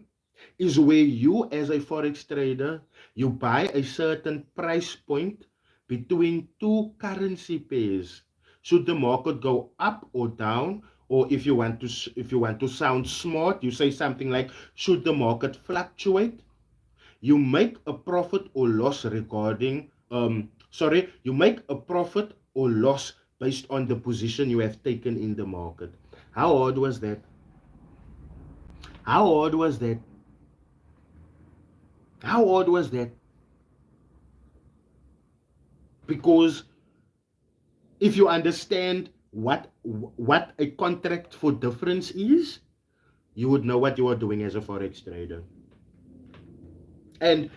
is where you as a forex trader, you buy a certain price point between two currency pairs. Should the market go up or down, or if you want to sound smart, you say something like, should the market fluctuate? You make a profit or loss you make a profit or loss based on the position you have taken in the market. How hard was that? How hard was that? How hard was that? Because if you understand what a contract for difference is, you would know what you are doing as a forex trader. And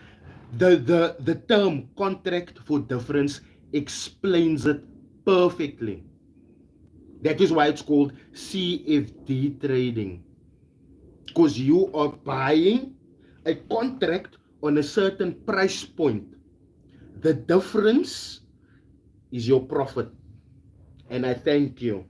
the term contract for difference explains it perfectly. That is why it's called CFD trading. Because you are buying a contract on a certain price point. The difference is your profit. And I thank you.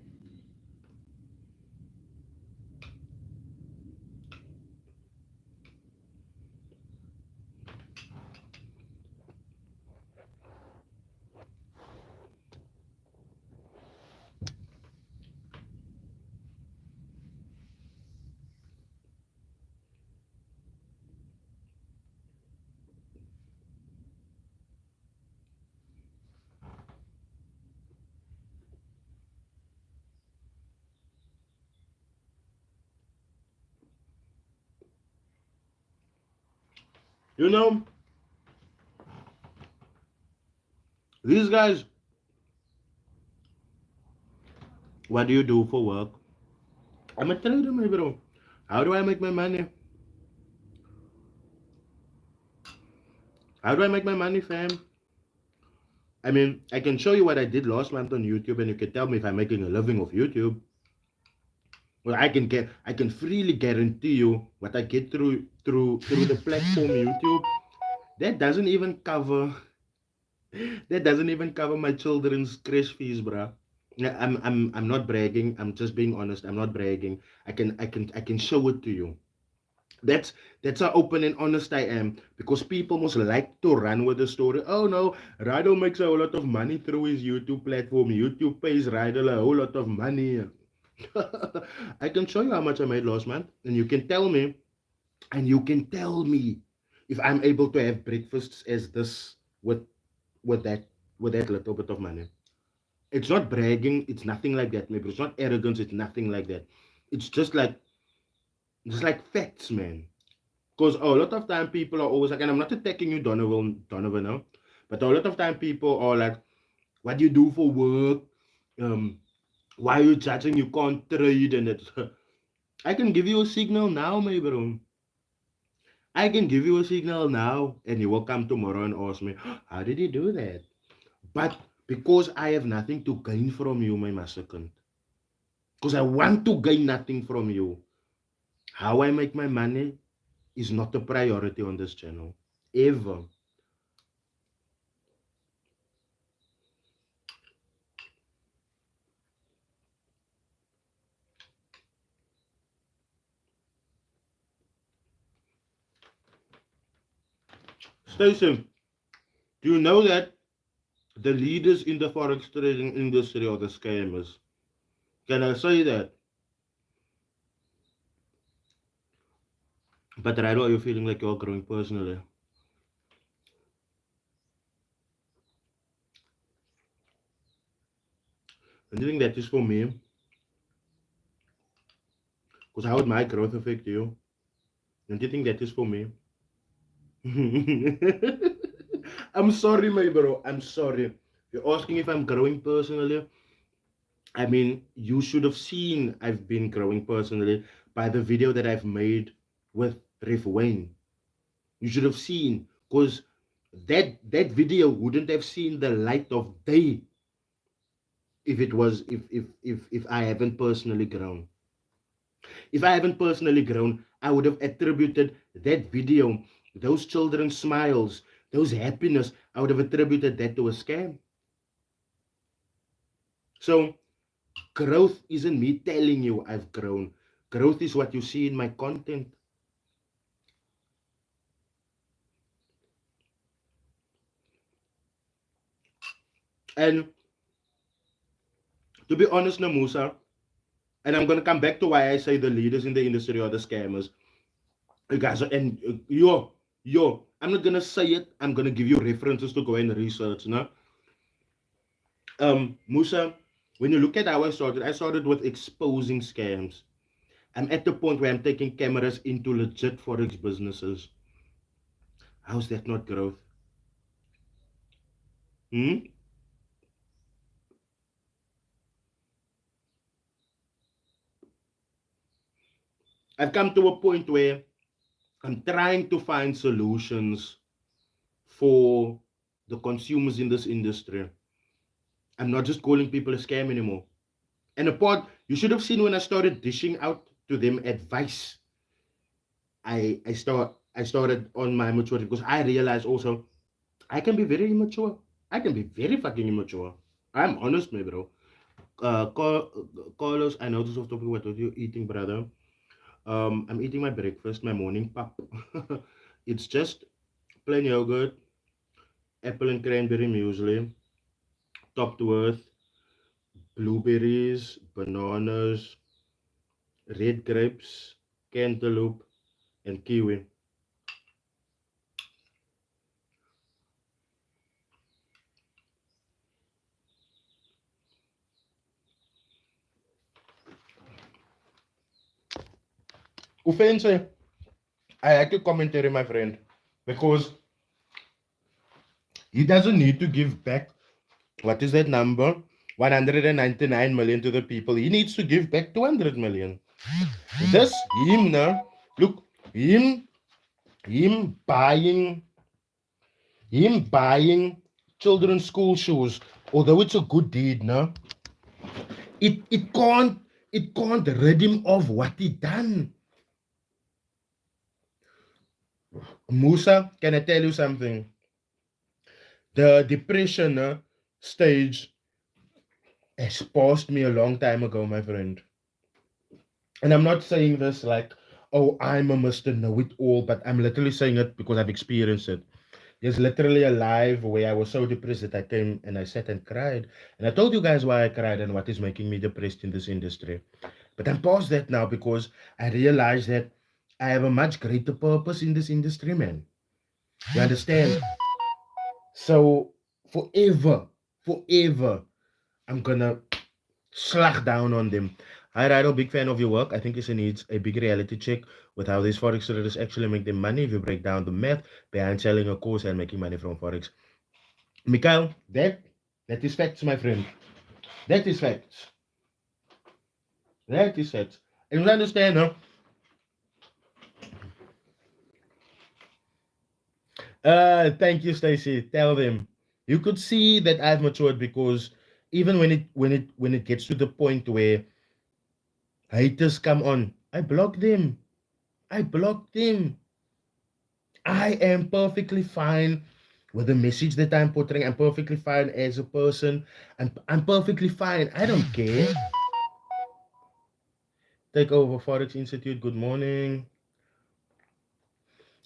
You know, these guys, what do you do for work? I'm a trader, my bro. How do I make my money? How do I make my money, fam? I mean, I can show you what I did last month on YouTube, and you can tell me if I'm making a living off YouTube. Well, I can freely guarantee you what I get through the platform YouTube. That doesn't even cover that doesn't even cover my children's crash fees, bruh. Yeah, I'm not bragging. I'm just being honest. I'm not bragging. I can show it to you. That's that's how open and honest I am, because people must like to run with the story. Oh no, Rydall makes a whole lot of money through his YouTube platform. YouTube pays Rydall a whole lot of money. I can show you how much I made last month, and you can tell me, if I'm able to have breakfasts as this with with that with that little bit of money. It's not bragging. It's nothing like that, maybe. It's not arrogance. It's nothing like that. It's just like facts, man. Because a lot of time people are always like, and I'm not attacking you, Donovan, no, but a lot of time people are like, what do you do for work? Um, why are you judging? You can't trade, and it's. I can give you a signal now, my bro. I can give you a signal now, and you will come tomorrow and ask me, how did you do that? But because I have nothing to gain from you, my massacre, because I want to gain nothing from you, how I make my money is not a priority on this channel. Ever. Station, do you know that the leaders in the forex trading industry are the scammers? Can I say that? But right now, you're feeling like you're growing personally. And do you think that is for me? Because how would my growth affect you? And do you think that is for me? I'm sorry, my bro. I'm sorry. You're asking if I'm growing personally. I mean, you should have seen I've been growing personally by the video that I've made with Riff Wayne. You should have seen, because that video wouldn't have seen the light of day if it was if I haven't personally grown. If I haven't personally grown, I would have attributed that video, those children's smiles, those happiness, I would have attributed that to a scam. So growth isn't me telling you I've grown. Growth is what you see in my content. And to be honest, Namusa, and I'm gonna come back to why I say the leaders in the industry are the scammers. You guys are, and I'm not gonna say it. I'm gonna give you references to go and research. No, Musa, when you look at how I started with exposing scams. I'm at the point where I'm taking cameras into legit forex businesses. How's that not growth? Hmm? I've come to a point where I'm trying to find solutions for the consumers in this industry. I'm not just calling people a scam anymore. And apart, you should have seen when I started dishing out to them advice. I started on my maturity, because I realized also I can be very immature. I can be very fucking immature. I'm honest, my bro. Carlos, I know this off topic. What are you eating, brother? I'm eating my breakfast, my morning pap. It's just plain yogurt, apple and cranberry muesli, topped with blueberries, bananas, red grapes, cantaloupe, and kiwi. Offense, I like your commentary, my friend, because he doesn't need to give back. What is that number? 199 million to the people. He needs to give back 200 million. This, him now, look, him buying Him buying children's school shoes, although it's a good deed, no, it can't rid him of what he done. Musa, can I tell you something? The depression stage has passed me a long time ago, my friend. And I'm not saying this like, oh, I'm a Mr. Know It All, but I'm literally saying it because I've experienced it. There's literally a live where I was so depressed that I came and I sat and cried. And I told you guys why I cried and what is making me depressed in this industry. But I'm past that now because I realized that I have a much greater purpose in this industry, man. You understand? So forever, I'm gonna slag down on them. Hi, Rydall, big fan of your work. I think it needs a big reality check with how these forex traders actually make their money if you break down the math behind selling a course and making money from forex. Mikhail, that is facts, my friend. That is facts. That is facts. And you understand, huh? Thank you, Stacy. Tell them. You could see that I've matured because even when it gets to the point where haters come on, I block them. I block them. I am perfectly fine with the message that I'm portraying. I'm perfectly fine as a person. I'm perfectly fine. I don't care. Take over Forex Institute. Good morning.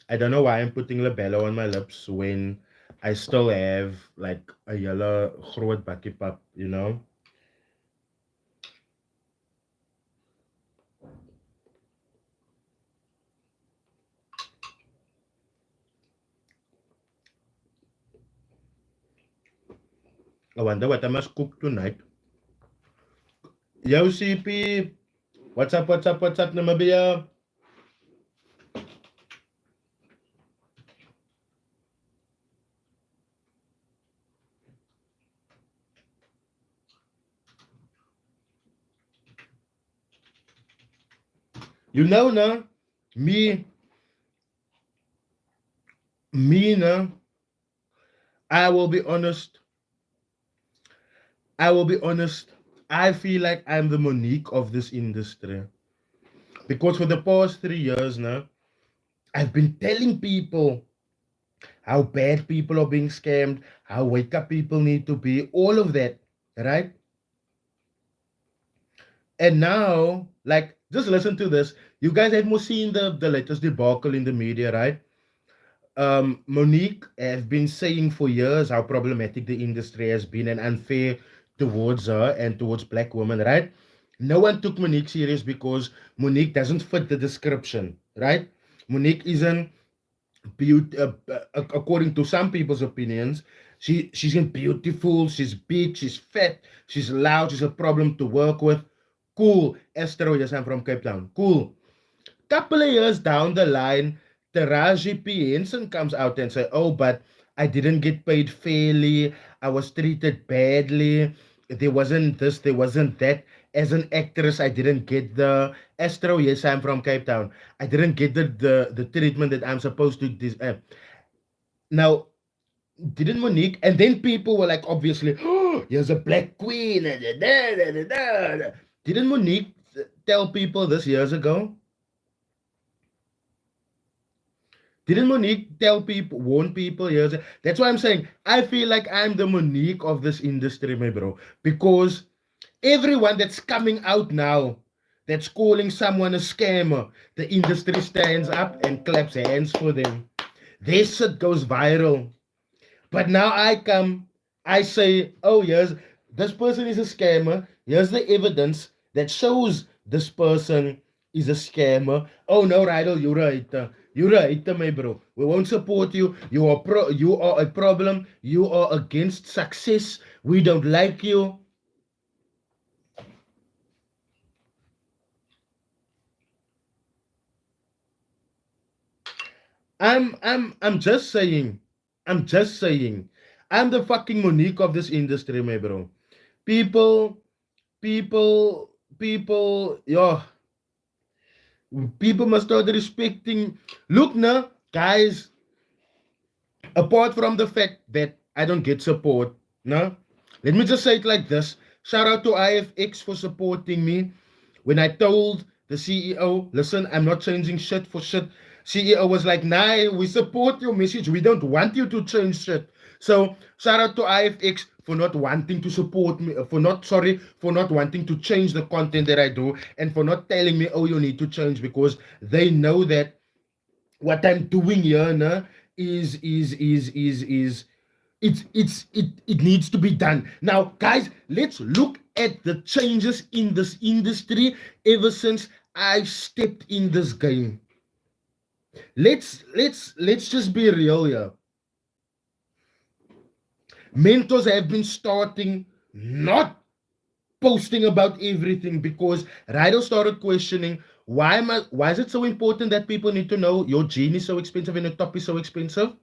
I don't know why I'm putting labello on my lips when I still have like a yellow groot bakkie pap, you know? I wonder what I must cook tonight. Yo, CP. What's up, Namibia? You know, no? Me, no? I will be honest. I will be honest. I feel like I'm the Monique of this industry. Because for the past 3 years now, I've been telling people how bad people are being scammed, how wake up people need to be, all of that, right? And now, like, just listen to this. You guys have more seen the latest debacle in the media, right? Monique have been saying for years how problematic the industry has been and unfair towards her and towards black women, right? No one took Monique serious because Monique doesn't fit the description, right? Monique isn't according to some people's opinions. She's beautiful, she's big, she's fat, she's loud, she's a problem to work with. Cool. Esther, yes, I'm from Cape Town. Cool. Couple of years down the line, Taraji P. Henson comes out and say, "Oh, but I didn't get paid fairly. I was treated badly. There wasn't this, there wasn't that. As an actress, I didn't get the Astro. Yes, I'm from Cape Town. I didn't get the treatment that I'm supposed to. Now, didn't Monique? And then people were like, obviously, oh, here's a black queen. Didn't Monique tell people this years ago? Didn't Monique tell people, warn people? Yes. That's why I'm saying I feel like I'm the Monique of this industry, my bro. Because everyone that's coming out now, that's calling someone a scammer, the industry stands up and claps hands for them. Their shit goes viral. But now I come, I say, oh, yes, this person is a scammer. Here's the evidence that shows this person is a scammer. Oh no, Rydall, you're right. You're right, my bro. We won't support you. You are a problem. You are against success. We don't like you. I'm just saying. I'm just saying. I'm the fucking Monique of this industry, my bro. People, yo, people must start respecting. Look now, guys, Apart from the fact that I don't get support, no, let me just say it like this. Shout out to IFX for supporting me. When I told the CEO, listen, I'm not changing shit for shit, CEO was like, nah, we support your message. We don't want you to change shit. So shout out to IFX for not wanting to support me, for not wanting to change the content that I do, and for not telling me, oh, you need to change, because they know that what I'm doing here, nah, is it needs to be done. Now, guys, let's look at the changes in this industry ever since I stepped in this game. Let's just be real here. Mentors have been starting not posting about everything, because Rydall started questioning, why is it so important that people need to know your gene is so expensive and your top is so expensive?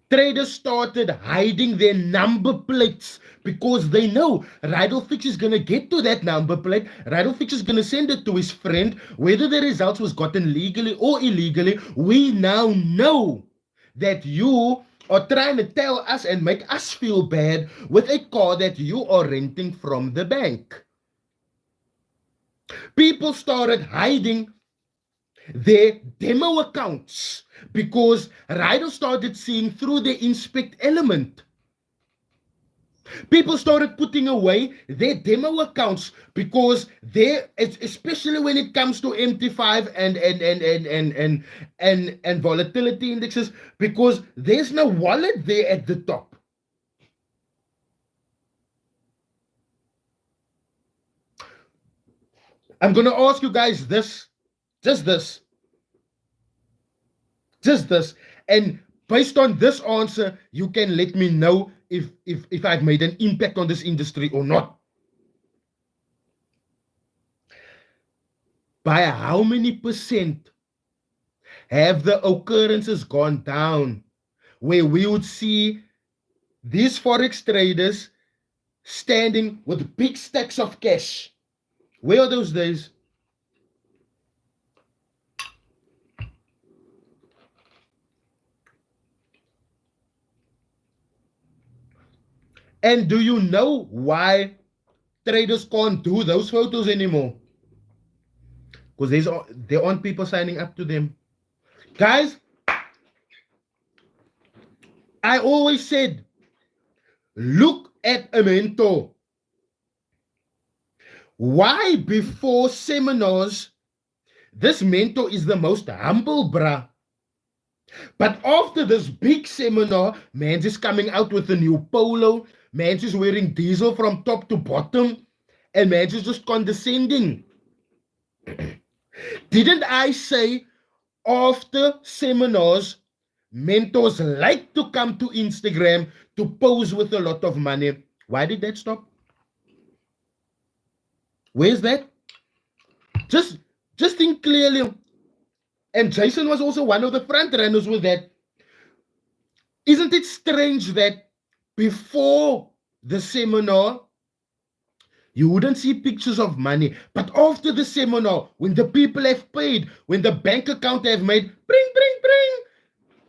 Traders started hiding their number plates because they know Rydall Ficks is going to get to that number plate. Rydall Ficks is going to send it to his friend. Whether the results was gotten legally or illegally, we now know that you are trying to tell us and make us feel bad with a car that you are renting from the bank. People started hiding their demo accounts because Rydall started seeing through the inspect element. People started putting away their demo accounts because they, especially when it comes to MT5 and volatility indexes, because there's no wallet there at the top. I'm gonna ask you guys this, just this. And based on this answer, you can let me know if I've made an impact on this industry or not. By how many percent have the occurrences gone down where we would see these forex traders standing with big stacks of cash? Where are those days? And do you know why traders can't do those photos anymore? Because there aren't people signing up to them. Guys, I always said, look at a mentor. Why before seminars, this mentor is the most humble, bruh. But after this big seminar, man's is coming out with a new polo, man's is wearing diesel from top to bottom, and man's is just condescending. Didn't I say after seminars, mentors like to come to Instagram to pose with a lot of money? Why did that stop? Where's that? Just think clearly. And Jason was also one of the front runners with that. Isn't it strange that before the seminar, you wouldn't see pictures of money, but after the seminar, when the people have paid, when the bank account have made, bring,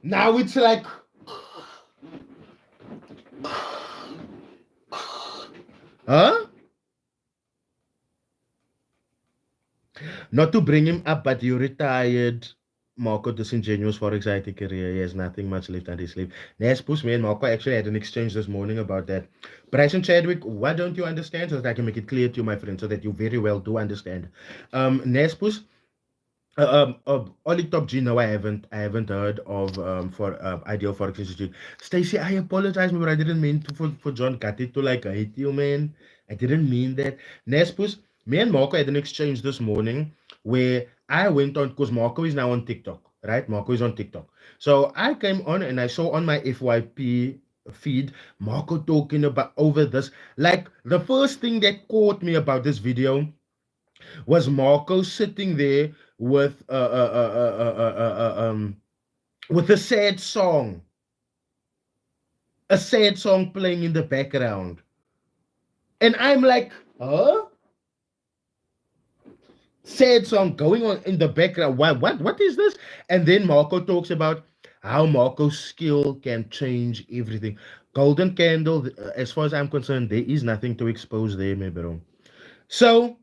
now it's like, huh? Not to bring him up, but you retired. Marco disingenuous for exciting career. He has nothing much left on his sleeve. Nespus, me and Marco actually had an exchange this morning about that. Bryson Chadwick, why don't you understand? So that I can make it clear to you, my friend, so that you very well do understand. Nespus, Oli Top G, no, I haven't heard of for Ideal Forex Institute. Stacy, I apologize, but I didn't mean to for John Gatti to like hate you, man. I didn't mean that. Nespus, me and Marco had an exchange this morning where I went on, because Marco is now on TikTok, right? Marco is on TikTok. So I came on and I saw on my FYP feed Marco talking about over this. Like the first thing that caught me about this video was Marco sitting there with with a sad song playing in the background, and I'm like, huh? Sad song going on in the background. What is this? And then Marco talks about how Marco's skill can change everything. Golden candle, as far as I'm concerned, there is nothing to expose there, my bro. So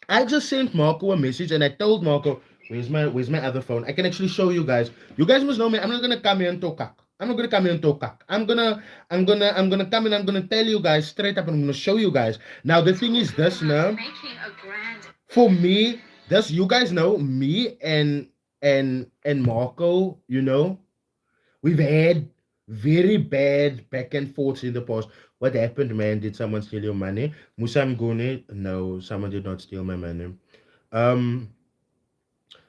I just sent Marco a message and I told Marco, where's my other phone? I can actually show you guys. You guys must know me. I'm not gonna come here and talk cock. I'm not gonna come here and talk cock. I'm gonna come and I'm gonna tell you guys straight up and I'm gonna show you guys. Now the thing is this now. For me, this you guys know me and Marco, we've had very bad back and forths in the past. What happened, man? Did someone steal your money? Musam Gune? No, someone did not steal my money. Um,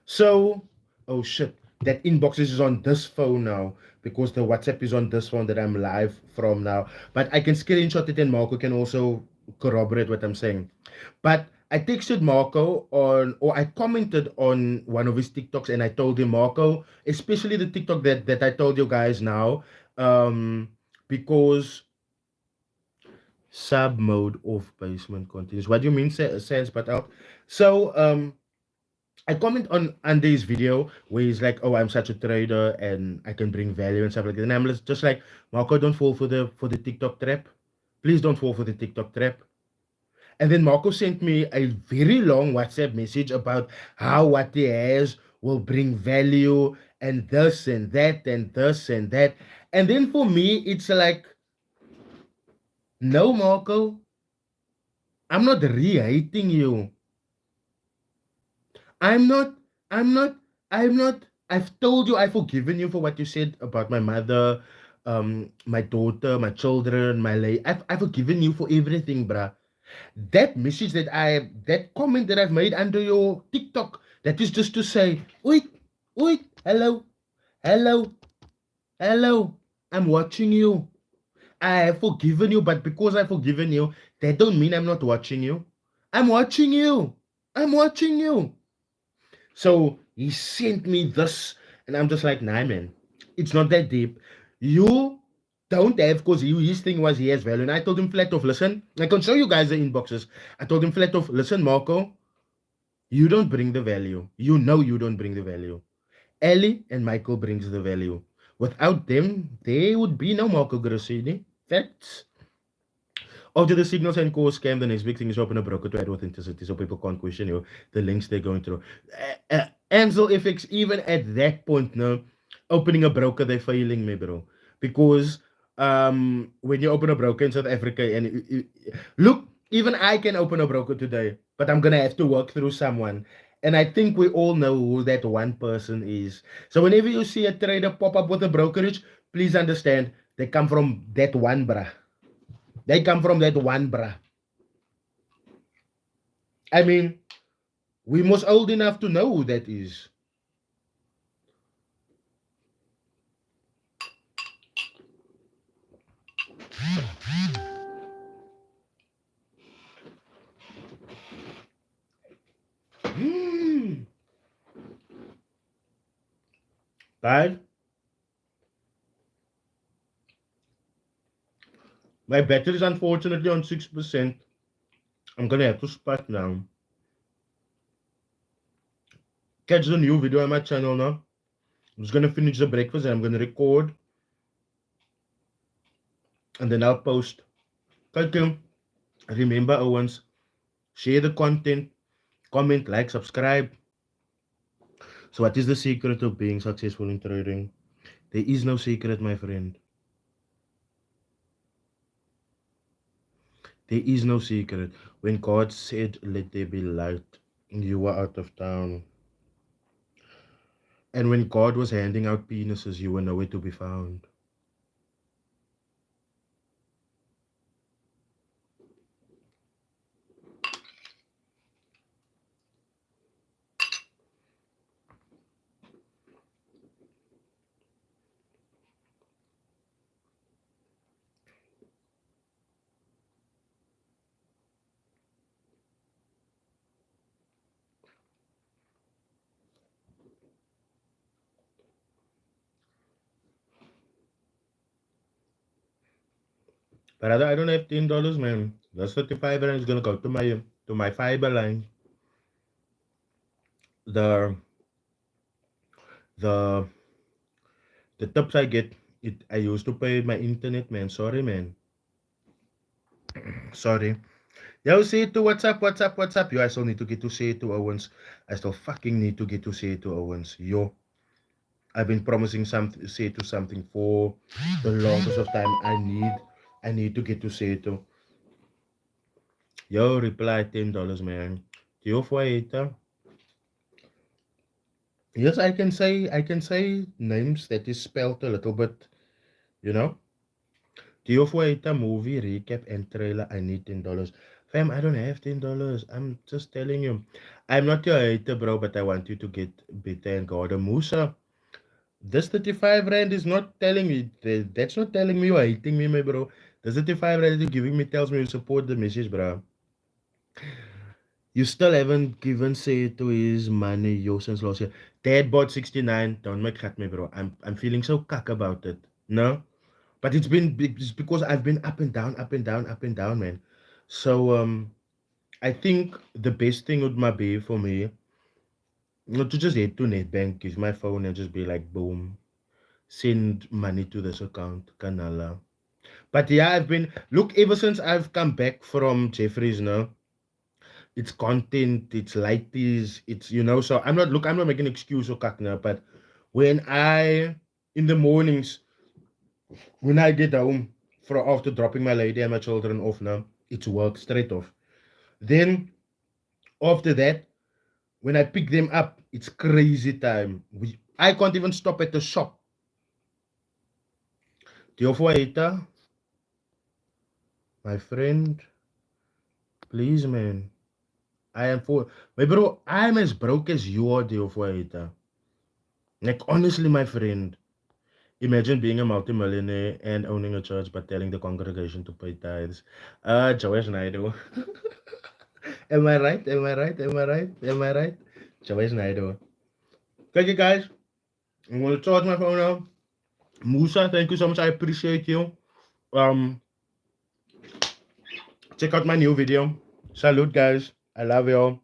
so, oh shit, that inbox is on this phone now because the WhatsApp is on this phone that I'm live from now. But I can screenshot it and Marco can also corroborate what I'm saying. But I texted Marco or I commented on one of his TikToks and I told him, Marco, especially the TikTok that I told you guys now, because sub mode off basement continues. What do you mean, sense but out? So, I comment on under his video where he's like, "Oh, I'm such a trader and I can bring value and stuff like that." And I'm just like, Marco, don't fall for the TikTok trap. Please don't fall for the TikTok trap. And then Marco sent me a very long WhatsApp message about how what he has will bring value and this and that and this and that. And then for me, it's like, no, Marco, I'm not re-hating you. I'm not, I'm not, I'm not. I've told you, I've forgiven you for what you said about my mother, my daughter, my children, my lady. I've forgiven you for everything, bruh. That comment that I've made under your TikTok, that is just to say, wait, wait, hello, hello, hello, I'm watching you. I have forgiven you, but because I've forgiven you, that don't mean I'm not watching you. I'm watching you. I'm watching you. So he sent me this, and I'm just like, nah, man, it's not that deep. You don't have, because his thing was he has value. And I told him flat off, listen, I can show you guys the inboxes. I told him flat off, listen, Marco, you don't bring the value. You know you don't bring the value. Ellie and Michael brings the value. Without them, there would be no Marco Grassini. Facts. After the signals and calls scam, the next big thing is open a broker to add authenticity so people can't question you. The links they're going through. Ansel FX, even at that point, no, opening a broker, they're failing me, bro. Because when you open a broker in South Africa, and look, even I can open a broker today, but I'm gonna have to work through someone. And I think we all know who that one person is. So whenever you see a trader pop up with a brokerage, please understand they come from that one, bruh. They come from that one, bruh. I mean, we must old enough to know who that is. Guys, my battery is unfortunately on 6%. I'm gonna have to spot now. Catch the new video on my channel now. I'm just gonna finish the breakfast and I'm gonna record and then I'll post. Thank you. Remember, Owens, share the content, comment, like, subscribe. So, what is the secret of being successful in trading? There is no secret, my friend. There is no secret. When God said, "Let there be light," you were out of town. And when God was handing out penises, you were nowhere to be found. But I don't have $10, man. That's 35 and it's gonna go to my fiber line. The the The tips I get, I used to pay my internet, man. Sorry, man. Sorry. Yo, say it to what's up? Yo, I still need to get to say it to Owens. I still fucking need to get to say it to Owens. Yo, I've been promising something, say it to something for the longest of time. I need to get to say it to. Yo, reply $10, man. Yo, for it. Yes, I can say names that is spelled a little bit, you know. Theo for a movie recap and trailer. I need $10. Fam, I don't have $10. I'm just telling you. I'm not your hater, bro, but I want you to get better and go. The Musa. This 35 rand is not telling me that's not telling me you're hating me, my bro. The 35 rand you're giving me tells me you support the message, bro. You still haven't given say to his money, yo, since last year. Dad bought 69. Don't make cut me, bro. I'm feeling so cuck about it. No? But it's because I've been up and down, up and down, up and down, man. So I think the best thing would might be for me not to just head to Netbank, give my phone and just be like boom, send money to this account, Canala. But yeah, I've been look ever since I've come back from Jeffrey's now. It's content, it's lighties, it's so I'm not making an excuse or cuck now, but when I in the mornings when I get home from after dropping my lady and my children off now, it's work straight off. Then after that, when I pick them up, it's crazy time. I can't even stop at the shop. Teofuaita, my friend, please man. I am for my bro, I'm as broke as you are, Teofuaita. Like honestly, my friend. Imagine being a multimillionaire and owning a church but telling the congregation to pay tithes. Joash Naidu. Am I right? Am I right? Am I right? Am I right? Joash Naidu. Thank you guys. I'm gonna charge my phone now. Musa, thank you so much. I appreciate you. Um, check out my new video. Salute guys. I love y'all.